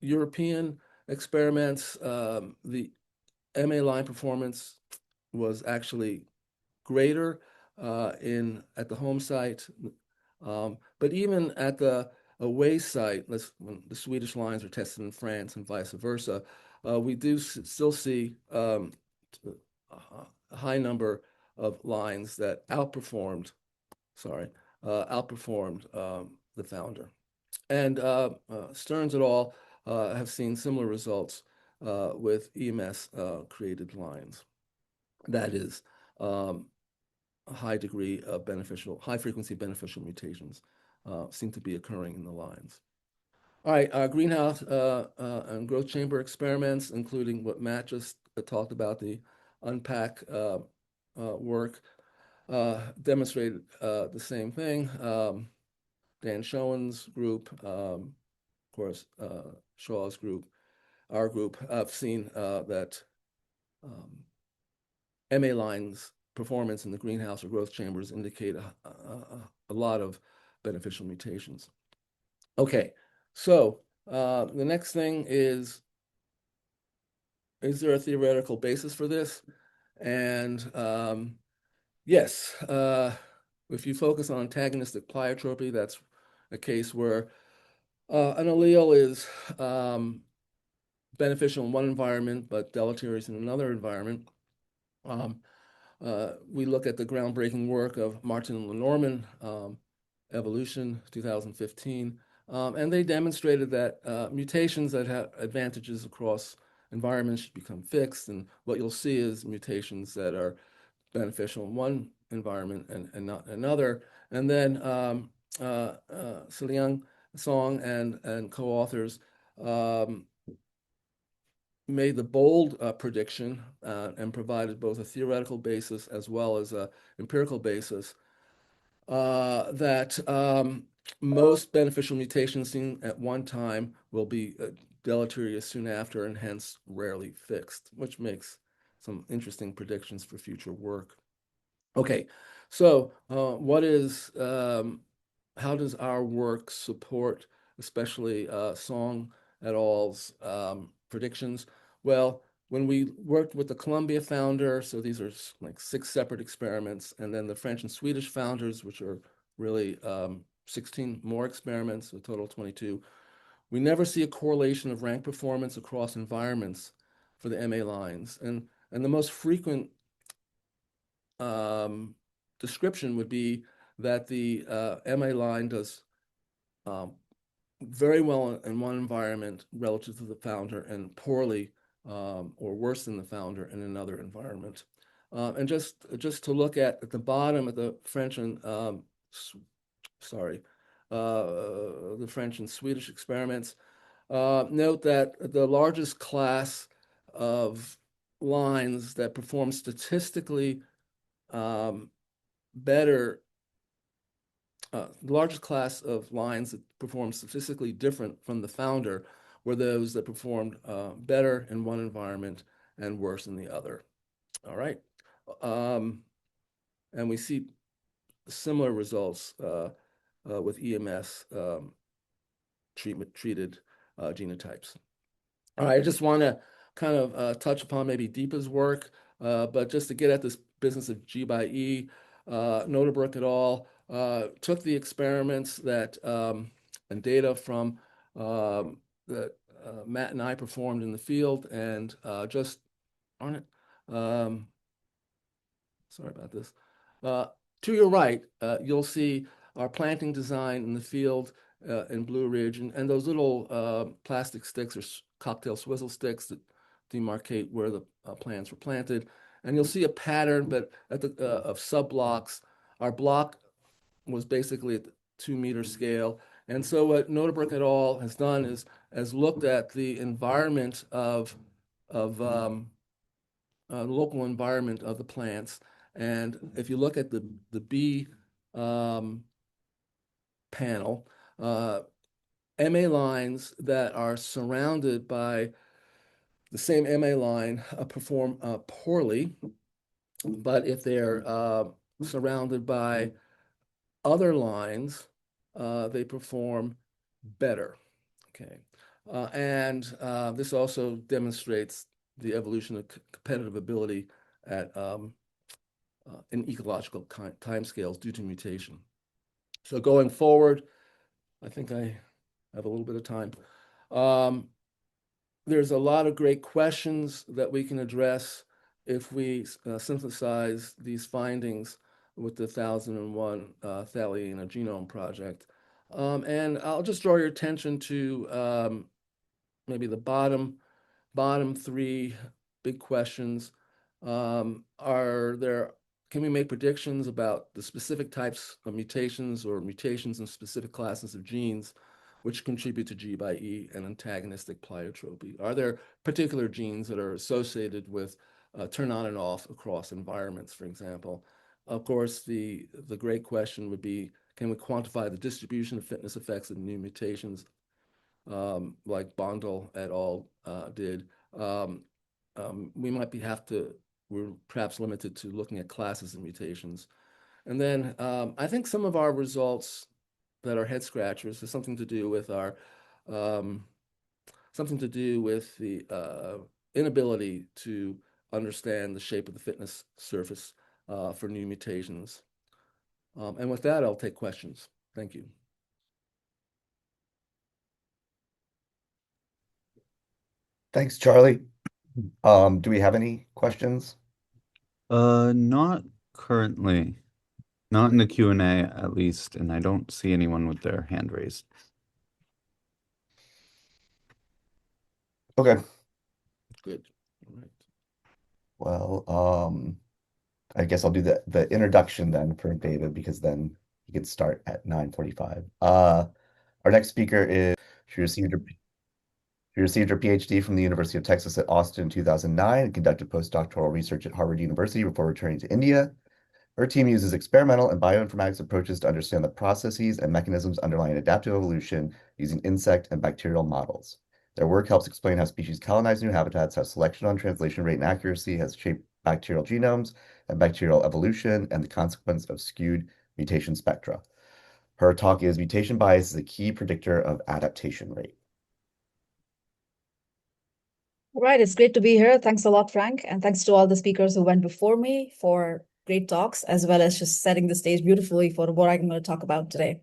European experiments, the MA line performance was actually greater at the home site. But even at the away site, when the Swedish lines are tested in France and vice versa, we do still see a high number of lines that outperformed the founder. And Stearns et al. Have seen similar results with EMS created lines. That is, a high degree of high frequency beneficial mutations seem to be occurring in the lines. All right, our greenhouse and growth chamber experiments, including what Matt just talked about, the unPAK work, demonstrated the same thing. Dan Schoen's group, of course, Shaw's group, our group, have seen that MA lines performance in the greenhouse or growth chambers indicate a lot of beneficial mutations. Okay, so the next thing is there a theoretical basis for this? And yes, if you focus on antagonistic pleiotropy, that's a case where an allele is beneficial in one environment but deleterious in another environment. We look at the groundbreaking work of Martin and Lenormand, Evolution, 2015, and they demonstrated that mutations that have advantages across environments should become fixed, and what you'll see is mutations that are beneficial in one environment and not another. And then Siliang Song and co-authors made the bold prediction and provided both a theoretical basis as well as an empirical basis that most beneficial mutations seen at one time will be deleterious soon after and hence rarely fixed, which makes some interesting predictions for future work. Okay, so what is how does our work support, especially Song et al.'s predictions? Well, when we worked with the Columbia founder, so these are like 6 separate experiments, and then the French and Swedish founders, which are really 16 more experiments, a total of 22, we never see a correlation of rank performance across environments for the MA lines. And the most frequent description would be that the MA line does very well in one environment relative to the founder and poorly or worse than the founder in another environment. And just to look at the bottom of the French and the French and Swedish experiments, note that the largest class of lines that perform statistically better, the largest class of lines that perform statistically different from the founder were those that performed better in one environment and worse in the other. All right. And we see similar results with EMS treated genotypes. All right, I just want to kind of touch upon maybe Deepa's work, but just to get at this business of G by E, Noterbrook et al. Took the experiments that and data from that Matt and I performed in the field and just on it. Sorry about this. To your right, you'll see our planting design in the field in Blue Ridge, and those little plastic sticks or cocktail swizzle sticks that demarcate where the plants were planted. And you'll see a pattern, but at the of sub-blocks. Our block was basically at the 2-meter scale. And so what Noterbrook et al. Has done is has looked at the environment of local environment of the plants. And if you look at the B panel, MA lines that are surrounded by the same MA line perform poorly, but if they're surrounded by other lines, they perform better. Okay, and this also demonstrates the evolution of competitive ability at in ecological timescales due to mutation. So going forward, I think I have a little bit of time. There's a lot of great questions that we can address if we synthesize these findings with the 1001 thaliana genome project. And I'll just draw your attention to maybe the bottom 3 big questions. Can we make predictions about the specific types of mutations or mutations in specific classes of genes which contribute to G by E and antagonistic pleiotropy? Are there particular genes that are associated with turn on and off across environments, for example? Of course, the great question would be, can we quantify the distribution of fitness effects of new mutations like Bondel et al. Did? We might we're perhaps limited to looking at classes of mutations. And then I think some of our results that are head scratchers has something to do with our the inability to understand the shape of the fitness surface for new mutations. And with that, I'll take questions. Thank you. Thanks, Charlie. Do we have any questions? Not currently. Not in the Q&A at least, and I don't see anyone with their hand raised. Okay. Good. All right. Well, I guess I'll do the introduction then for David, because then he can start at 9:45. Our next speaker is she received her PhD from the University of Texas at Austin in 2009 and conducted postdoctoral research at Harvard University before returning to India. Her team uses experimental and bioinformatics approaches to understand the processes and mechanisms underlying adaptive evolution using insect and bacterial models. Their work helps explain how species colonize new habitats, how selection on translation rate and accuracy has shaped bacterial genomes and bacterial evolution, and the consequence of skewed mutation spectra. Her talk is Mutation Bias is a Key Predictor of Adaptation Rate. All right, it's great to be here. Thanks a lot, Frank. And thanks to all the speakers who went before me for great talks, as well as just setting the stage beautifully for what I'm going to talk about today.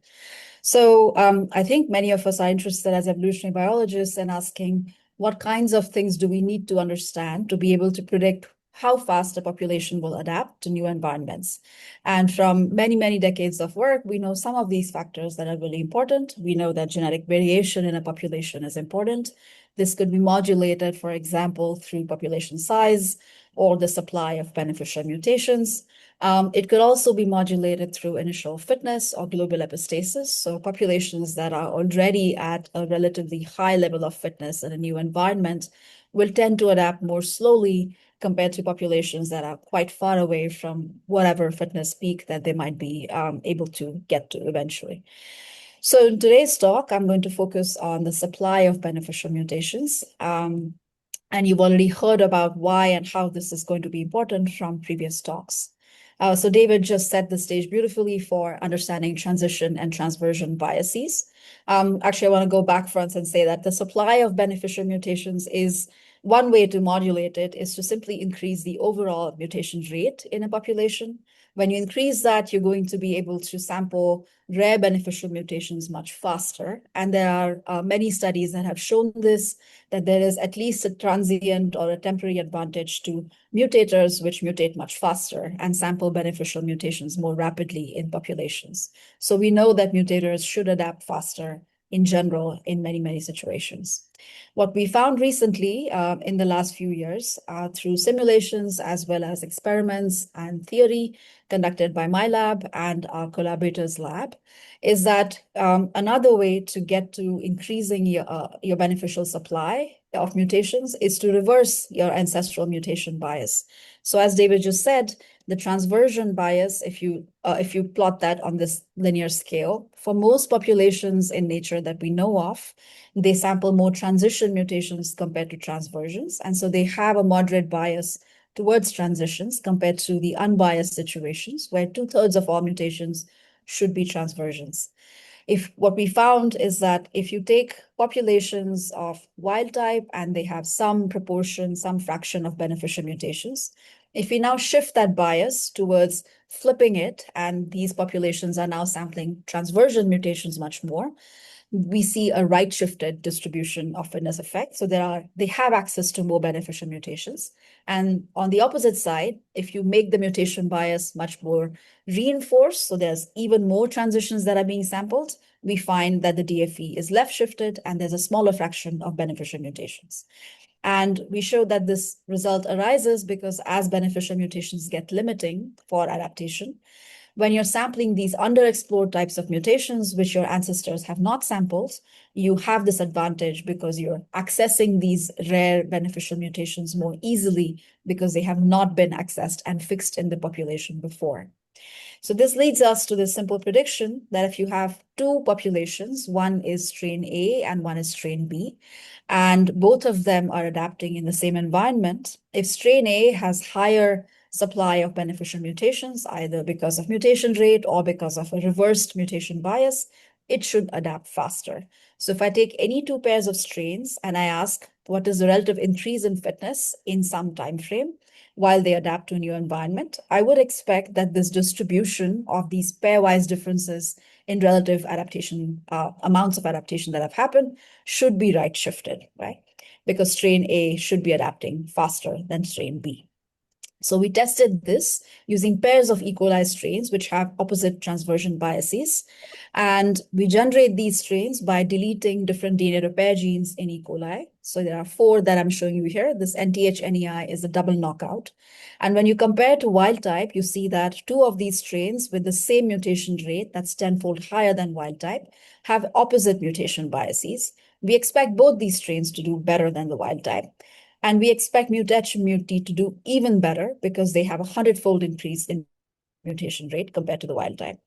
So I think many of us are interested as evolutionary biologists in asking what kinds of things do we need to understand to be able to predict how fast a population will adapt to new environments. And from many, many decades of work, we know some of these factors that are really important. We know that genetic variation in a population is important. This could be modulated, for example, through population size or the supply of beneficial mutations. It could also be modulated through initial fitness or global epistasis. So populations that are already at a relatively high level of fitness in a new environment will tend to adapt more slowly compared to populations that are quite far away from whatever fitness peak that they might be able to get to eventually. So in today's talk, I'm going to focus on the supply of beneficial mutations. And you've already heard about why and how this is going to be important from previous talks. So David just set the stage beautifully for understanding transition and transversion biases. Actually, I want to go back once and say that the supply of beneficial mutations is one way to modulate it is to simply increase the overall mutation rate in a population. When you increase that, you're going to be able to sample rare beneficial mutations much faster. And there are many studies that have shown this, that there is at least a transient or a temporary advantage to mutators which mutate much faster and sample beneficial mutations more rapidly in populations. So we know that mutators should adapt faster in general in many, many situations. What we found recently in the last few years through simulations as well as experiments and theory conducted by my lab and our collaborators' lab is that another way to get to increasing your beneficial supply of mutations is to reverse your ancestral mutation bias. So as David just said, the transversion bias, if you plot that on this linear scale, for most populations in nature that we know of, they sample more transition mutations compared to transversions. And so they have a moderate bias towards transitions compared to the unbiased situations where 2/3 of all mutations should be transversions. What we found is that if you take populations of wild type and they have some proportion, some fraction of beneficial mutations, if we now shift that bias towards flipping it, and these populations are now sampling transversion mutations much more, we see a right-shifted distribution of fitness effect. So they have access to more beneficial mutations. And on the opposite side, if you make the mutation bias much more reinforced, so there's even more transitions that are being sampled, we find that the DFE is left-shifted and there's a smaller fraction of beneficial mutations. And we showed that this result arises because as beneficial mutations get limiting for adaptation, when you're sampling these underexplored types of mutations, which your ancestors have not sampled, you have this advantage because you're accessing these rare beneficial mutations more easily because they have not been accessed and fixed in the population before. So this leads us to this simple prediction that if you have two populations, one is strain A and one is strain B, and both of them are adapting in the same environment, if strain A has higher supply of beneficial mutations, either because of mutation rate or because of a reversed mutation bias, it should adapt faster. So if I take any two pairs of strains and I ask what is the relative increase in fitness in some time frame while they adapt to a new environment, I would expect that this distribution of these pairwise differences in relative adaptation, amounts of adaptation that have happened should be right shifted, right? Because strain A should be adapting faster than strain B. So we tested this using pairs of E. coli strains, which have opposite transversion biases. And we generate these strains by deleting different DNA repair genes in E. coli. So there are 4 that I'm showing you here. This NTH-NEI is a double knockout. And when you compare to wild type, you see that 2 of these strains with the same mutation rate, that's 10-fold higher than wild type, have opposite mutation biases. We expect both these strains to do better than the wild type. And we expect mutation muti to do even better because they have a 100-fold increase in mutation rate compared to the wild type.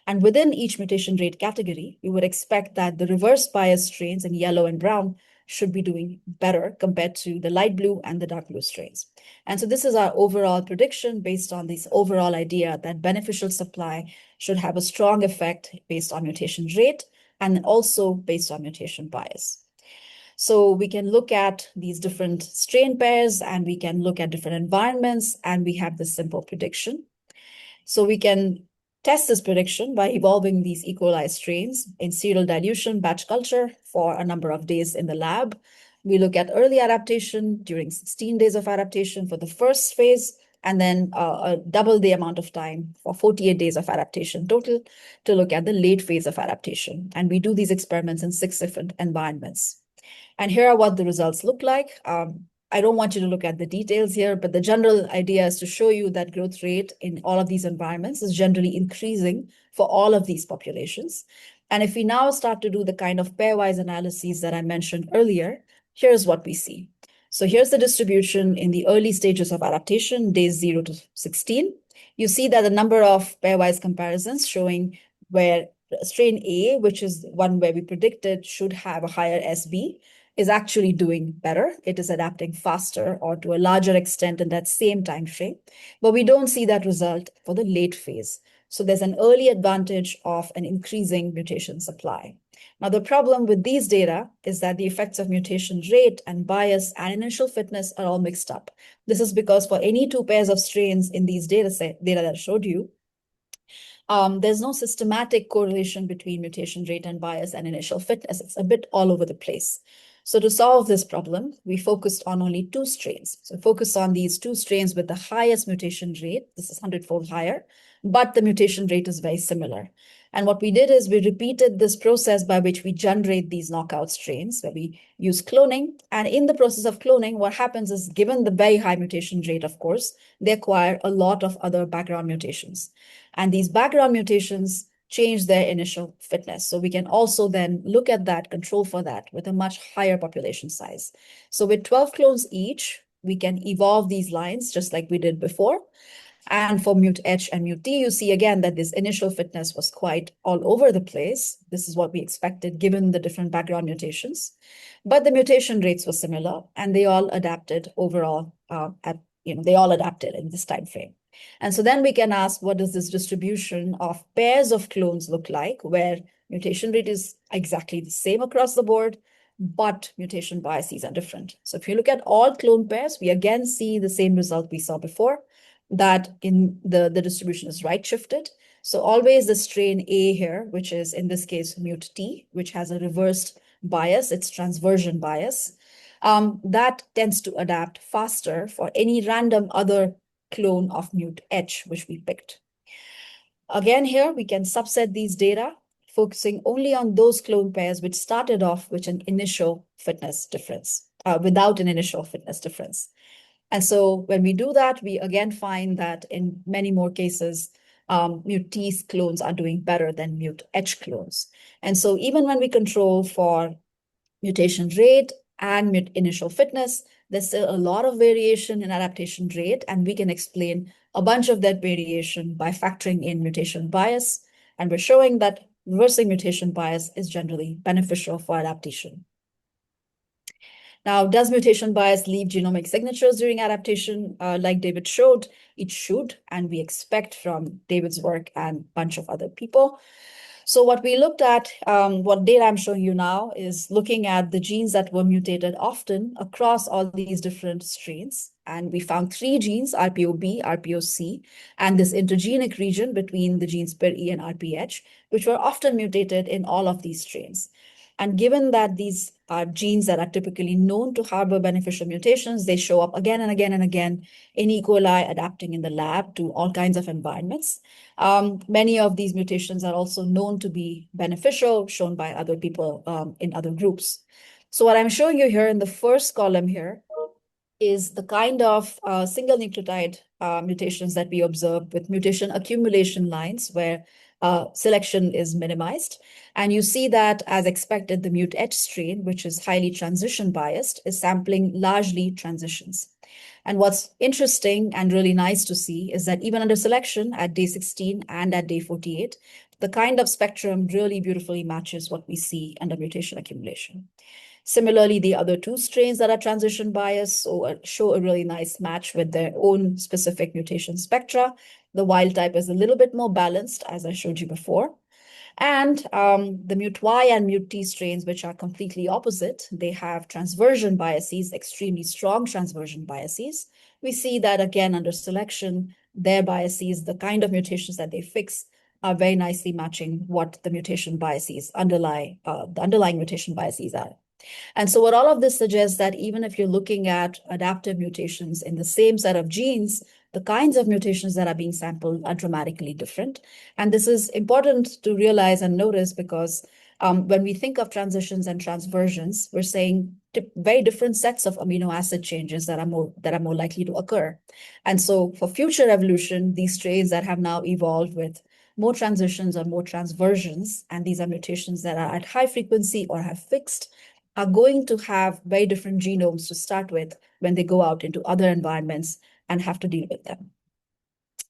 And within each mutation rate category, we would expect that the reverse bias strains in yellow and brown should be doing better compared to the light blue and the dark blue strains. And so this is our overall prediction based on this overall idea that beneficial supply should have a strong effect based on mutation rate and also based on mutation bias. So we can look at these different strain pairs and we can look at different environments and we have this simple prediction. So we can test this prediction by evolving these E. coli strains in serial dilution batch culture for a number of days in the lab. We look at early adaptation during 16 days of adaptation for the first phase, and then double the amount of time for 48 days of adaptation total to look at the late phase of adaptation. And we do these experiments in 6 different environments. And here are what the results look like. I don't want you to look at the details here, but the general idea is to show you that growth rate in all of these environments is generally increasing for all of these populations. And if we now start to do the kind of pairwise analyses that I mentioned earlier, here's what we see. So here's the distribution in the early stages of adaptation, days 0 to 16. You see that the number of pairwise comparisons showing where strain A, which is one where we predicted should have a higher SB, is actually doing better. It is adapting faster or to a larger extent in that same time frame. But we don't see that result for the late phase. So there's an early advantage of an increasing mutation supply. Now, the problem with these data is that the effects of mutation rate and bias and initial fitness are all mixed up. This is because for any 2 pairs of strains in these data that I showed you, there's no systematic correlation between mutation rate and bias and initial fitness. It's a bit all over the place. So to solve this problem, we focused on only 2 strains. So focus on these 2 strains with the highest mutation rate. This is 100-fold higher, but the mutation rate is very similar. And what we did is we repeated this process by which we generate these knockout strains, where we use cloning. And in the process of cloning, what happens is, given the very high mutation rate, of course, they acquire a lot of other background mutations. And these background mutations change their initial fitness. So we can also then look at that, control for that with a much higher population size. So with 12 clones each, we can evolve these lines just like we did before. And for mut-H and mut-T, you see again that this initial fitness was quite all over the place. This is what we expected given the different background mutations. But the mutation rates were similar and they all adapted overall they all adapted in this time frame. And so then we can ask, what does this distribution of pairs of clones look like, where mutation rate is exactly the same across the board, but mutation biases are different. So if you look at all clone pairs, we again see the same result we saw before, that in the distribution is right shifted. So always the strain A here, which is in this case mut-T, which has a reversed bias, it's transversion bias, that tends to adapt faster for any random other clone of mut-H, which we picked. Again, here we can subset these data, focusing only on those clone pairs which started off with an initial fitness difference, without an initial fitness difference. And so when we do that, we again find that in many more cases, mut-T clones are doing better than mut-H clones. And so even when we control for mutation rate and initial fitness, there's still a lot of variation in adaptation rate, and we can explain a bunch of that variation by factoring in mutation bias. And we're showing that reversing mutation bias is generally beneficial for adaptation. Now, does mutation bias leave genomic signatures during adaptation? Like David showed, it should, and we expect from David's work and a bunch of other people. So what we looked at, what data I'm showing you now, is looking at the genes that were mutated often across all these different strains. And we found 3 genes, RPOB, RPOC, and this intergenic region between the genes PIR-E and RPH, which were often mutated in all of these strains. And given that these are genes that are typically known to harbor beneficial mutations, they show up again and again and again in E. coli adapting in the lab to all kinds of environments. Many of these mutations are also known to be beneficial, shown by other people in other groups. So what I'm showing you here in the first column here is the kind of single nucleotide mutations that we observe with mutation accumulation lines where selection is minimized. And you see that, as expected, the mut-H strain, which is highly transition biased, is sampling largely transitions. And what's interesting and really nice to see is that even under selection at day 16 and at day 48, the kind of spectrum really beautifully matches what we see under mutation accumulation. Similarly, the other two strains that are transition biased show a really nice match with their own specific mutation spectra. The wild type is a little bit more balanced, as I showed you before. And the mut-Y and mut-T strains, which are completely opposite, they have transversion biases, extremely strong transversion biases. We see that again under selection, their biases, the kind of mutations that they fix, are very nicely matching what the mutation biases the underlying mutation biases are. And so what all of this suggests that even if you're looking at adaptive mutations in the same set of genes, the kinds of mutations that are being sampled are dramatically different. And this is important to realize and notice because when we think of transitions and transversions, we're saying very different sets of amino acid changes that are more likely to occur. And so for future evolution, these strains that have now evolved with more transitions or more transversions, and these are mutations that are at high frequency or have fixed, are going to have very different genomes to start with when they go out into other environments and have to deal with them.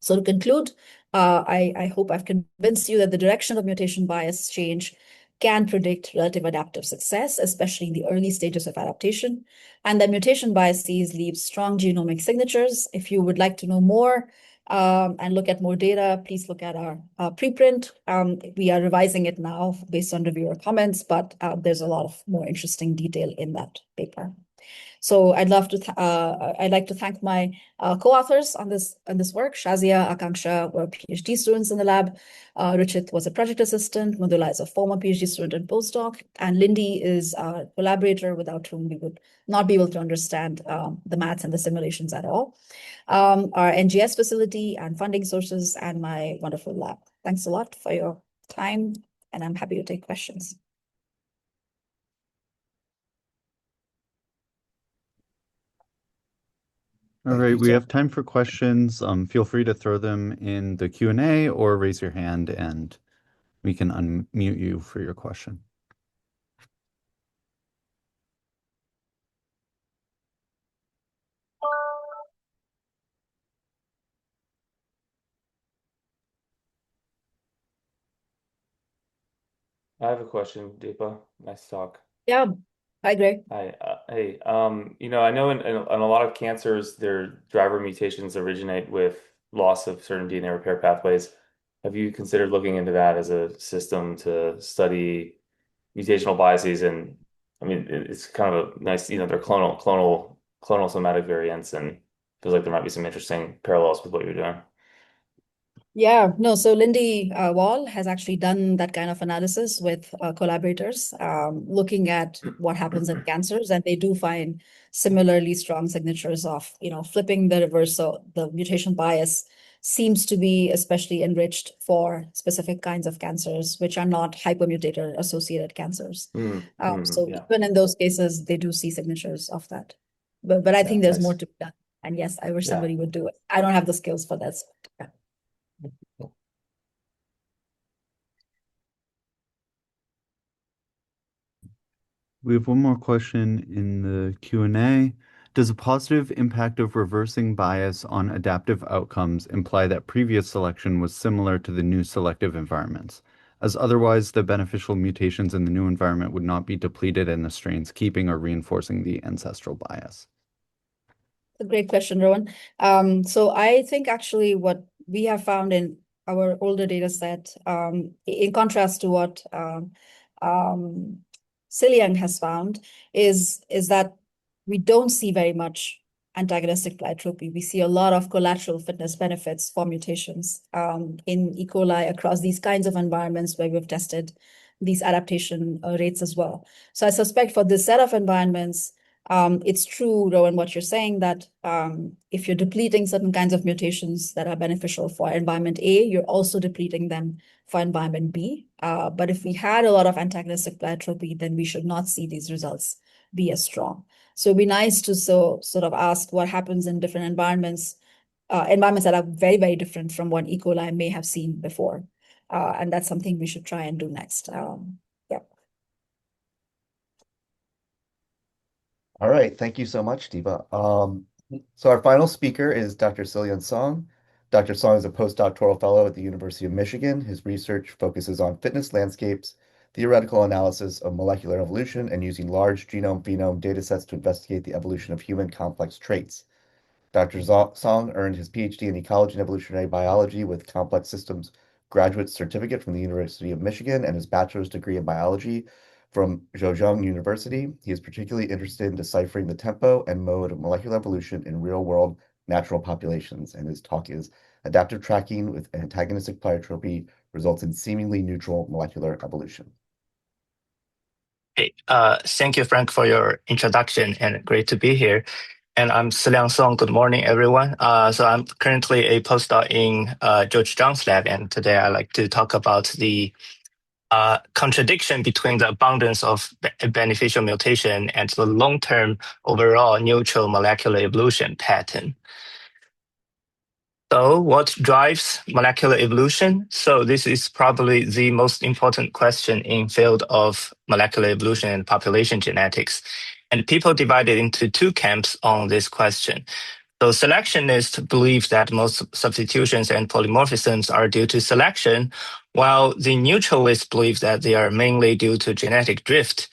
So to conclude, I hope I've convinced you that the direction of mutation bias change can predict relative adaptive success, especially in the early stages of adaptation, and that mutation biases leave strong genomic signatures. If you would like to know more and look at more data, please look at our preprint. We are revising it now based on reviewer comments, but there's a lot of more interesting detail in that paper. So I'd like to thank my co-authors on this work. Shazia, Akanksha were PhD students in the lab. Richit was a project assistant. Madhula is a former PhD student and postdoc. And Lindy is a collaborator without whom we would not be able to understand the maths and the simulations at all. Our NGS facility and funding sources and my wonderful lab. Thanks a lot for your time, and I'm happy to take questions. All right, we have time for questions. Feel free to throw them in the Q&A or raise your hand and we can unmute you for your question. I have a question, Deepa. Nice talk. Yeah. Hi, Greg. Hi. Hey, I know in a lot of cancers, their driver mutations originate with loss of certain DNA repair pathways. Have you considered looking into that as a system to study mutational biases? And I mean, it's kind of a nice, they're clonal somatic variants, and feels like there might be some interesting parallels with what you're doing. Yeah, no, so Lindy Wall has actually done that kind of analysis with collaborators, looking at what happens in cancers, and they do find similarly strong signatures of, flipping the reverse. So the mutation bias seems to be especially enriched for specific kinds of cancers, which are not hypermutator associated cancers. So Yeah. even in those cases, they do see signatures of that. But I think there's more to be done. And yes, I wish somebody would do it. I don't have the skills for that. So, yeah. We have one more question in the Q&A. Does a positive impact of reversing bias on adaptive outcomes imply that previous selection was similar to the new selective environments, as otherwise the beneficial mutations in the new environment would not be depleted and the strains keeping or reinforcing the ancestral bias? A great question, Rowan. So I think actually what we have found in our older data set, in contrast to what Ciliang has found, is that we don't see very much antagonistic pleiotropy. We see a lot of collateral fitness benefits for mutations in E. coli across these kinds of environments where we've tested these adaptation rates as well. So I suspect for this set of environments, it's true, Rowan, what you're saying, that if you're depleting certain kinds of mutations that are beneficial for environment A, you're also depleting them for environment B. But if we had a lot of antagonistic pleiotropy, then we should not see these results be as strong. So it'd be nice to sort of ask what happens in different environments that are very, very different from what E. coli may have seen before. And that's something we should try and do next. Yeah. All right, thank you so much, Deepa. So our final speaker is Dr. Ciliang Song. Dr. Song is a postdoctoral fellow at the University of Michigan. His research focuses on fitness landscapes theoretical analysis of molecular evolution, and using large genome-phenome datasets to investigate the evolution of human complex traits. Dr. Song earned his PhD in ecology and evolutionary biology with complex systems graduate certificate from the University of Michigan and his bachelor's degree in biology from Zhejiang University. He is particularly interested in deciphering the tempo and mode of molecular evolution in real-world natural populations, and his talk is Adaptive Tracking with Antagonistic Pleiotropy Results in Seemingly Neutral Molecular Evolution. Hey, thank you, Frank, for your introduction, and great to be here. And I'm Siliang Song. Good morning, everyone. So I'm currently a postdoc in George Zhang's lab, and today I'd like to talk about the contradiction between the abundance of beneficial mutation and the long-term overall neutral molecular evolution pattern. So what drives molecular evolution? So this is probably the most important question in field of molecular evolution and population genetics. And people divided into two camps on this question. So selectionists believe that most substitutions and polymorphisms are due to selection, while the neutralists believe that they are mainly due to genetic drift.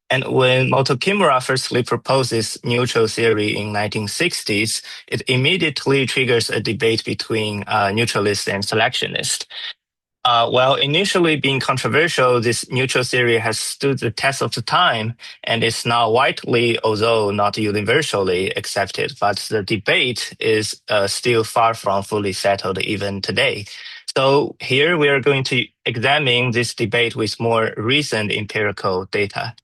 And when Moto Kimura firstly proposed this neutral theory in 1960s, it immediately triggers a debate between neutralists and selectionists. While initially being controversial, this neutral theory has stood the test of the time and is now widely, although not universally, accepted. But the debate is still far from fully settled even today. So here we are going to examine this debate with more recent empirical data.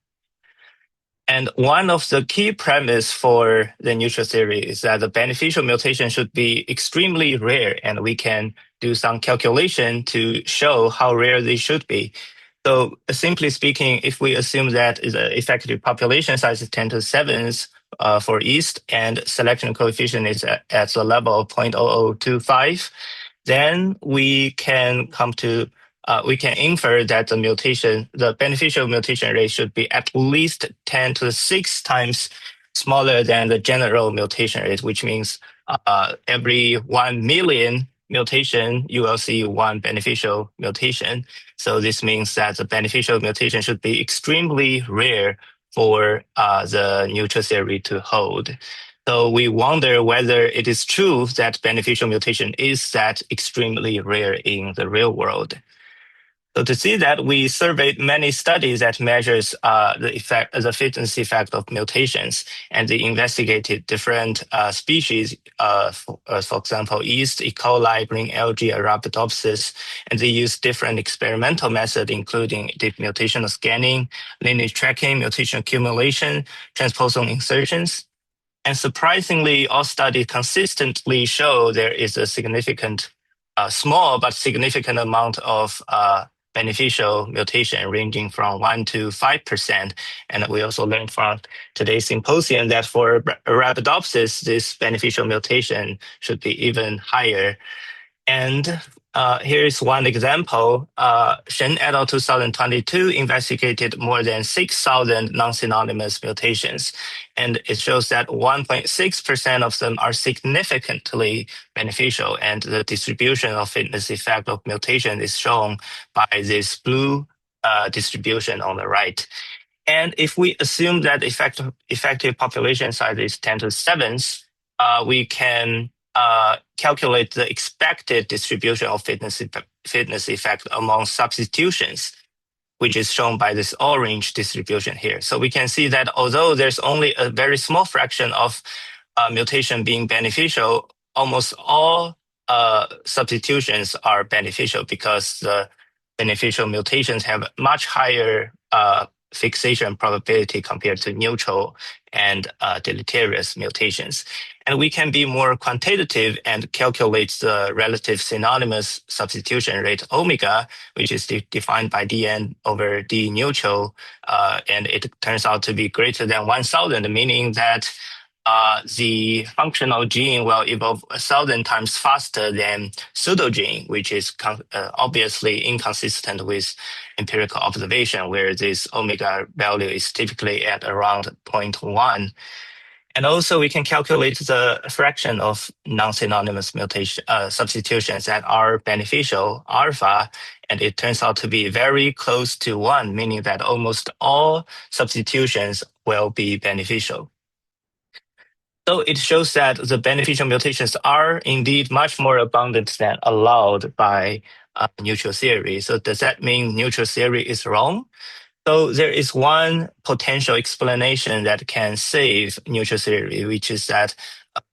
And one of the key premises for the neutral theory is that the beneficial mutation should be extremely rare, and we can do some calculation to show how rare they should be. So simply speaking, if we assume that the effective population size is 10 to the 7th for East and selection coefficient is at the level of 0.0025, then we can come to we can infer that the beneficial mutation rate should be at least 10 to the 6 times smaller than the general mutation rate, which means every 1 million mutation, you will see one beneficial mutation. So this means that the beneficial mutation should be extremely rare for the neutral theory to hold. So we wonder whether it is true that beneficial mutation is that extremely rare in the real world. So to see that, we surveyed many studies that measures the fitness effect of mutations, and they investigated different species, for example, yeast, E. coli, green algae, Arabidopsis, and they used different experimental methods, including deep mutational scanning, lineage tracking, mutation accumulation, transposon insertions. And surprisingly, all studies consistently show there is a significant, small but significant amount of beneficial mutation ranging from 1 to 5%. And we also learned from today's symposium that for Arabidopsis, this beneficial mutation should be even higher. And here's one example. Shen et al. 2022 investigated more than 6,000 non-synonymous mutations. And it shows that 1.6% of them are significantly beneficial. And the distribution of fitness effect of mutation is shown by this blue distribution on the right. And if we assume that effective population size is 10 to the 7th, we can calculate the expected distribution of fitness effect among substitutions, which is shown by this orange distribution here. So we can see that although there's only a very small fraction of mutation being beneficial, almost all substitutions are beneficial because the beneficial mutations have much higher fixation probability compared to neutral and deleterious mutations. And we can be more quantitative and calculate the relative synonymous substitution rate omega, which is defined by dn over d neutral, and it turns out to be greater than 1,000, meaning that the functional gene will evolve 1,000 times faster than pseudogene, which is obviously inconsistent with empirical observation, where this omega value is typically at around 0.1. And also we can calculate the fraction of non-synonymous mutation substitutions that are beneficial, alpha, and it turns out to be very close to 1, meaning that almost all substitutions will be beneficial. So it shows that the beneficial mutations are indeed much more abundant than allowed by neutral theory. So does that mean neutral theory is wrong? So there is one potential explanation that can save neutral theory, which is that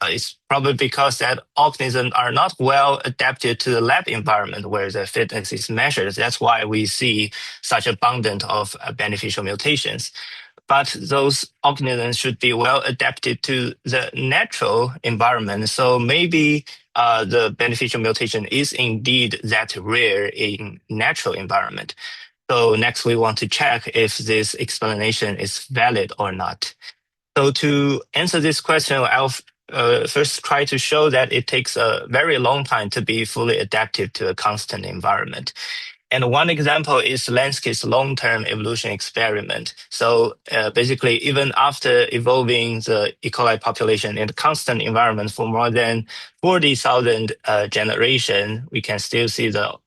it's probably because that organisms are not well adapted to the lab environment where the fitness is measured. That's why we see such abundance of beneficial mutations. But those organisms should be well adapted to the natural environment. So maybe the beneficial mutation is indeed that rare in natural environment. So next we want to check if this explanation is valid or not. So to answer this question, I'll first try to show that it takes a very long time to be fully adaptive to a constant environment. And one example is Lansky's long-term evolution experiment. So basically, even after evolving the E. coli population in a constant environment for more than 40,000 generations, we can still see the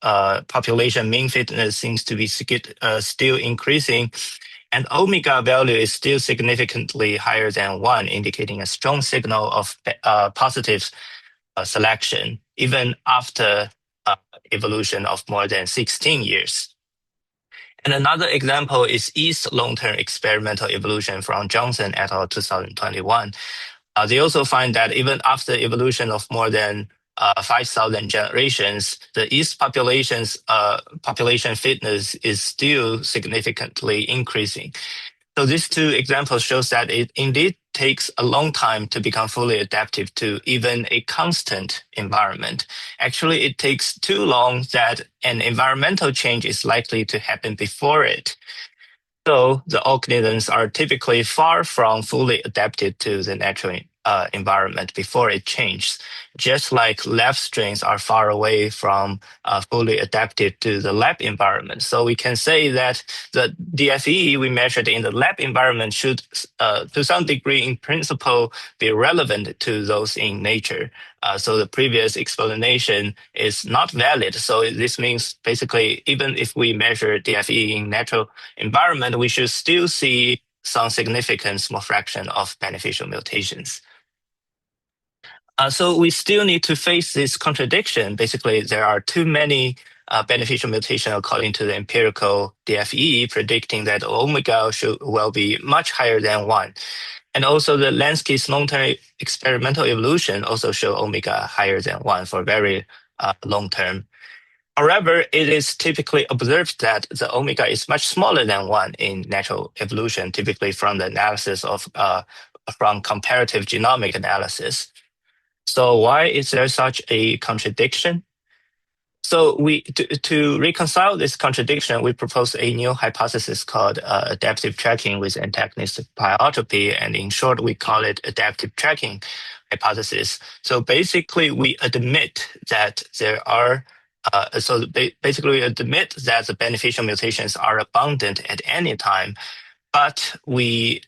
population mean fitness seems to be still increasing. And omega value is still significantly higher than 1, indicating a strong signal of positive selection, even after evolution of more than 16 years. And another example is East long-term experimental evolution from Johnson et al. 2021. They also find that even after evolution of more than 5,000 generations, the East population's population fitness is still significantly increasing. So these two examples shows that it indeed takes a long time to become fully adaptive to even a constant environment. Actually, it takes too long that an environmental change is likely to happen before it. So the organisms are typically far from fully adapted to the natural environment before it changes, just like lab strains are far away from fully adapted to the lab environment. So we can say that the DFE we measured in the lab environment should, to some degree, in principle, be relevant to those in nature. So the previous explanation is not valid. So this means basically, even if we measure DFE in natural environment, we should still see some significant small fraction of beneficial mutations. So we still need to face this contradiction. Basically, there are too many beneficial mutations according to the empirical DFE, predicting that omega will be much higher than 1. And also the Lansky's long-term experimental evolution also show omega higher than 1 for very long term. However, it is typically observed that the omega is much smaller than 1 in natural evolution, typically from the analysis of from comparative genomic analysis. So why is there such a contradiction? So to reconcile this contradiction, we propose a new hypothesis called adaptive tracking with antagonistic pleiotropy, and in short, we call it adaptive tracking hypothesis. So basically, we admit that there are basically we admit that the beneficial mutations are abundant at any time, but the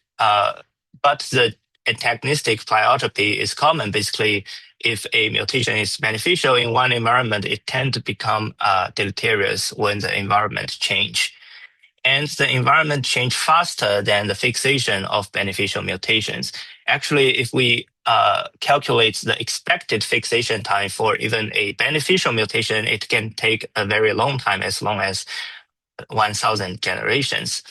antagonistic pleiotropy is common. Basically, if a mutation is beneficial in one environment, it tends to become deleterious when the environment change. And the environment change faster than the fixation of beneficial mutations. Actually, if we calculate the expected fixation time for even a beneficial mutation, it can take a very long time, as long as 1,000 generations.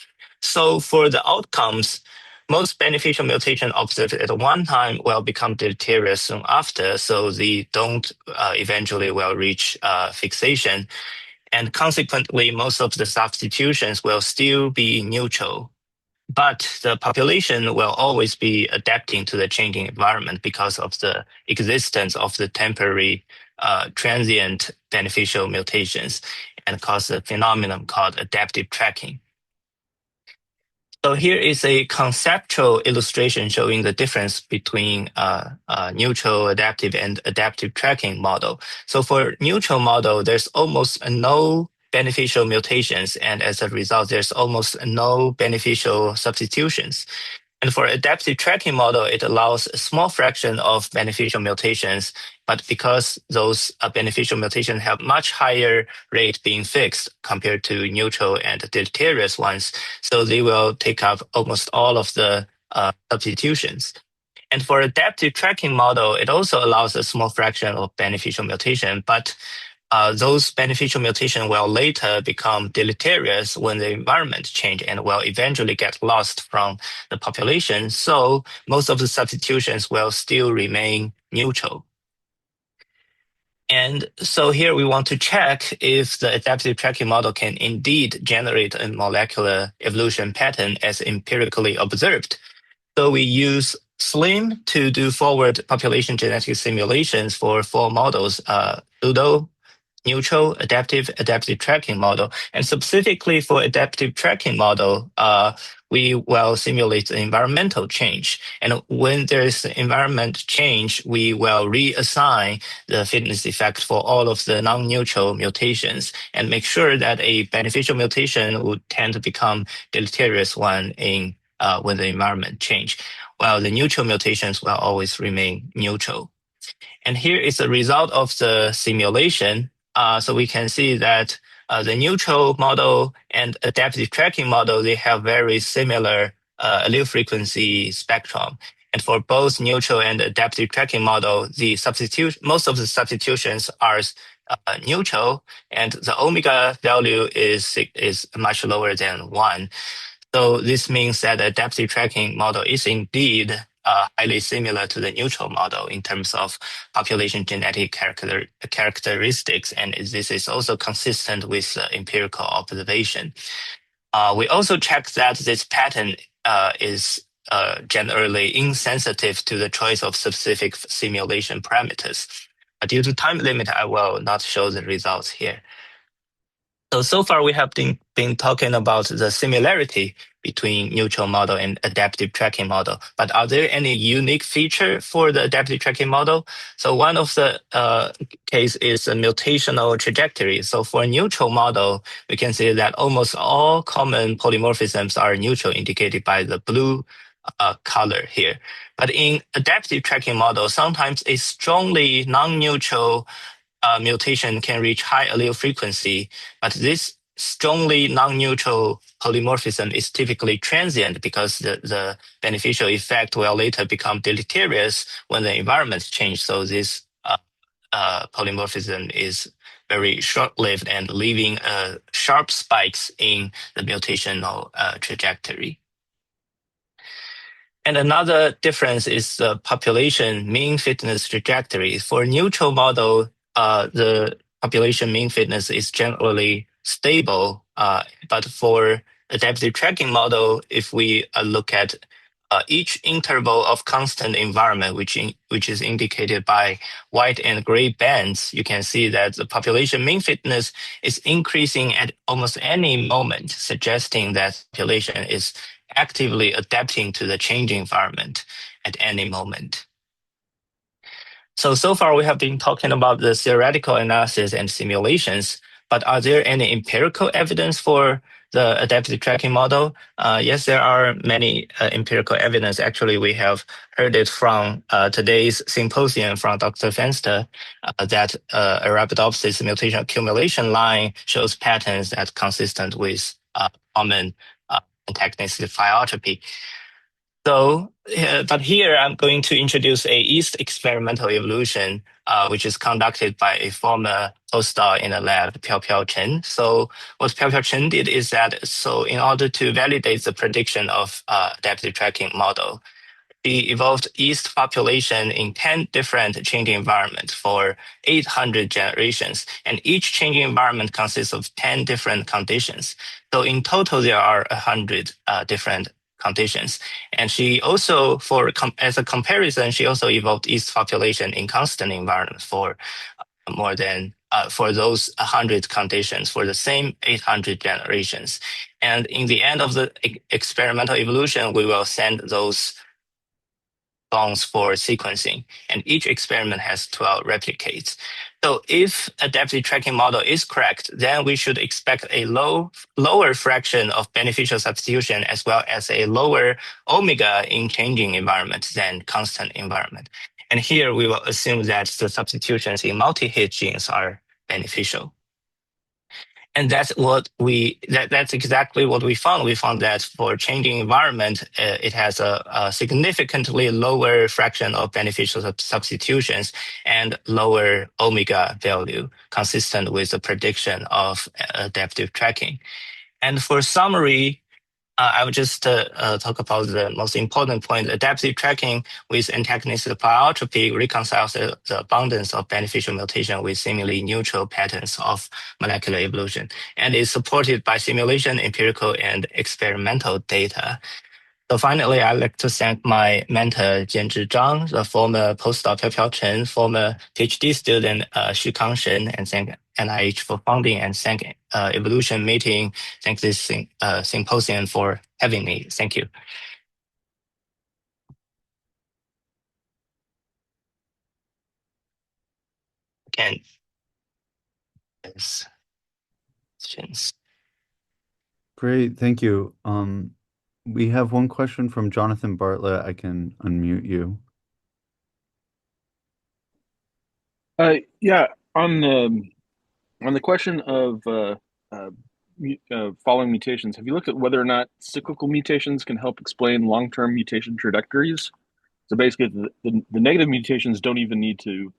So for the outcomes, most beneficial mutation observed at one time will become deleterious soon after, so they don't eventually will reach fixation. And consequently, most of the substitutions will still be neutral. But the population will always be adapting to the changing environment because of the existence of the temporary transient beneficial mutations, and cause a phenomenon called adaptive tracking. So here is a conceptual illustration showing the difference between neutral, adaptive, and adaptive tracking model. So for neutral model, there's almost no beneficial mutations, and as a result, there's almost no beneficial substitutions. And for adaptive tracking model, it allows a small fraction of beneficial mutations, but because those beneficial mutations have much higher rate being fixed compared to neutral and deleterious ones, so they will take up almost all of the substitutions. And for adaptive tracking model, it also allows a small fraction of beneficial mutation, but those beneficial mutations will later become deleterious when the environment change and will eventually get lost from the population. So most of the substitutions will still remain neutral. And so here we want to check if the adaptive tracking model can indeed generate a molecular evolution pattern as empirically observed. So we use SLIM to do forward population genetic simulations for 4 models, pseudo, neutral, adaptive tracking model. And specifically for adaptive tracking model, we will simulate the environmental change. And when there is environment change, we will reassign the fitness effect for all of the non-neutral mutations and make sure that a beneficial mutation would tend to become deleterious one in when the environment change, while the neutral mutations will always remain neutral. And here is the result of the simulation. So we can see that the neutral model and adaptive tracking model, they have very similar allele frequency spectrum. And for both neutral and adaptive tracking model, most of the substitutions are neutral, and the omega value is much lower than 1. So this means that the adaptive tracking model is indeed highly similar to the neutral model in terms of population genetic characteristics, and this is also consistent with empirical observation. We also checked that this pattern is generally insensitive to the choice of specific simulation parameters. Due to time limit, I will not show the results here. So far we have been talking about the similarity between neutral model and adaptive tracking model. But are there any unique feature for the adaptive tracking model? So one of the case is a mutational trajectory. So for a neutral model, we can see that almost all common polymorphisms are neutral, indicated by the blue color here. But in adaptive tracking model, sometimes a strongly non-neutral mutation can reach high allele frequency, but this strongly non-neutral polymorphism is typically transient because the beneficial effect will later become deleterious when the environment changes. So this polymorphism is very short-lived and leaving sharp spikes in the mutational trajectory. And another difference is the population mean fitness trajectory. For neutral model, the population mean fitness is generally stable. But for adaptive tracking model, if we look at each interval of constant environment, which is indicated by white and gray bands, you can see that the population mean fitness is increasing at almost any moment, suggesting that population is actively adapting to the changing environment at any moment. So far we have been talking about the theoretical analysis and simulations, but are there any empirical evidence for the adaptive tracking model? Yes, there are many empirical evidence. Actually, we have heard it from today's symposium from Dr. Fenster that Arabidopsis mutation accumulation line shows patterns that consistent with common antagonistic phyotropy. So, but here I'm going to introduce a yeast experimental evolution, which is conducted by a former postdoc in the lab, Piao Chen. So what Piao Chen did is that, so in order to validate the prediction of adaptive tracking model, he evolved yeast population in 10 different changing environments for 800 generations. And each changing environment consists of 10 different conditions. So in total, there are 100 different conditions. And she also, as a comparison, she also evolved yeast population in constant environment for more than for those 100 conditions for the same 800 generations. And in the end of the experimental evolution, we will send those bonds for sequencing, and each experiment has 12 replicates. So if adaptive tracking model is correct, then we should expect a lower fraction of beneficial substitution as well as a lower omega in changing environment than constant environment. And here we will assume that the substitutions in multi-hit genes are beneficial. And that's exactly what we found. We found that for changing environment, it has a significantly lower fraction of beneficial substitutions and lower omega value, consistent with the prediction of adaptive tracking. And for summary, I would just talk about the most important point. Adaptive tracking with antagonistic pleiotropy reconciles the abundance of beneficial mutation with seemingly neutral patterns of molecular evolution, and is supported by simulation, empirical, and experimental data. So finally, I'd like to thank my mentor, Jianzhi Zhang, the former postdoc Piao Chen, former PhD student Xu Kangshen, and thank NIH for funding, and thank Evolution Meeting, thank this symposium for having me. Thank you. Again, questions. Great, thank you. We have one question from Jonathan Bartlett. I can unmute you. Yeah, on the question of following mutations, have you looked at whether or not cyclical mutations can help explain long-term mutation trajectories? So basically, the negative mutations don't even need to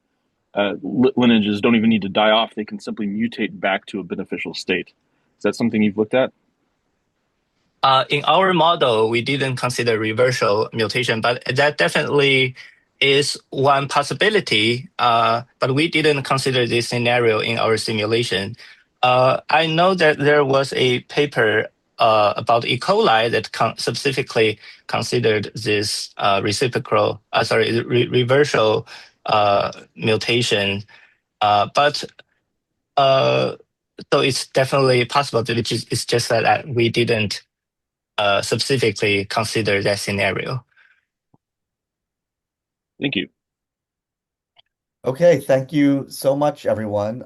lineages don't even need to die off; they can simply mutate back to a beneficial state. Is that something you've looked at? In our model, we didn't consider reversal mutation, but that definitely is one possibility. But we didn't consider this scenario in our simulation. I know that there was a paper about E. coli that specifically considered this reversal mutation, but so it's definitely possible. It's just that we didn't specifically consider that scenario. Thank you. Okay, thank you so much, everyone.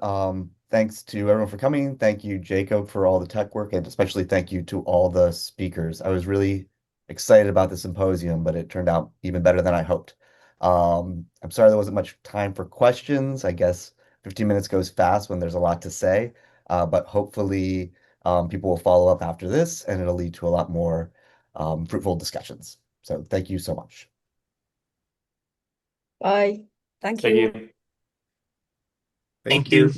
Thanks to everyone for coming. Thank you, Jacob, for all the tech work, and especially thank you to all the speakers. I was really excited about the symposium, but it turned out even better than I hoped. I'm sorry there wasn't much time for questions. I guess 15 minutes goes fast when there's a lot to say, but hopefully people will follow up after this, and it'll lead to a lot more fruitful discussions. So thank you so much. Bye. Thank Thank you. you. Thank you.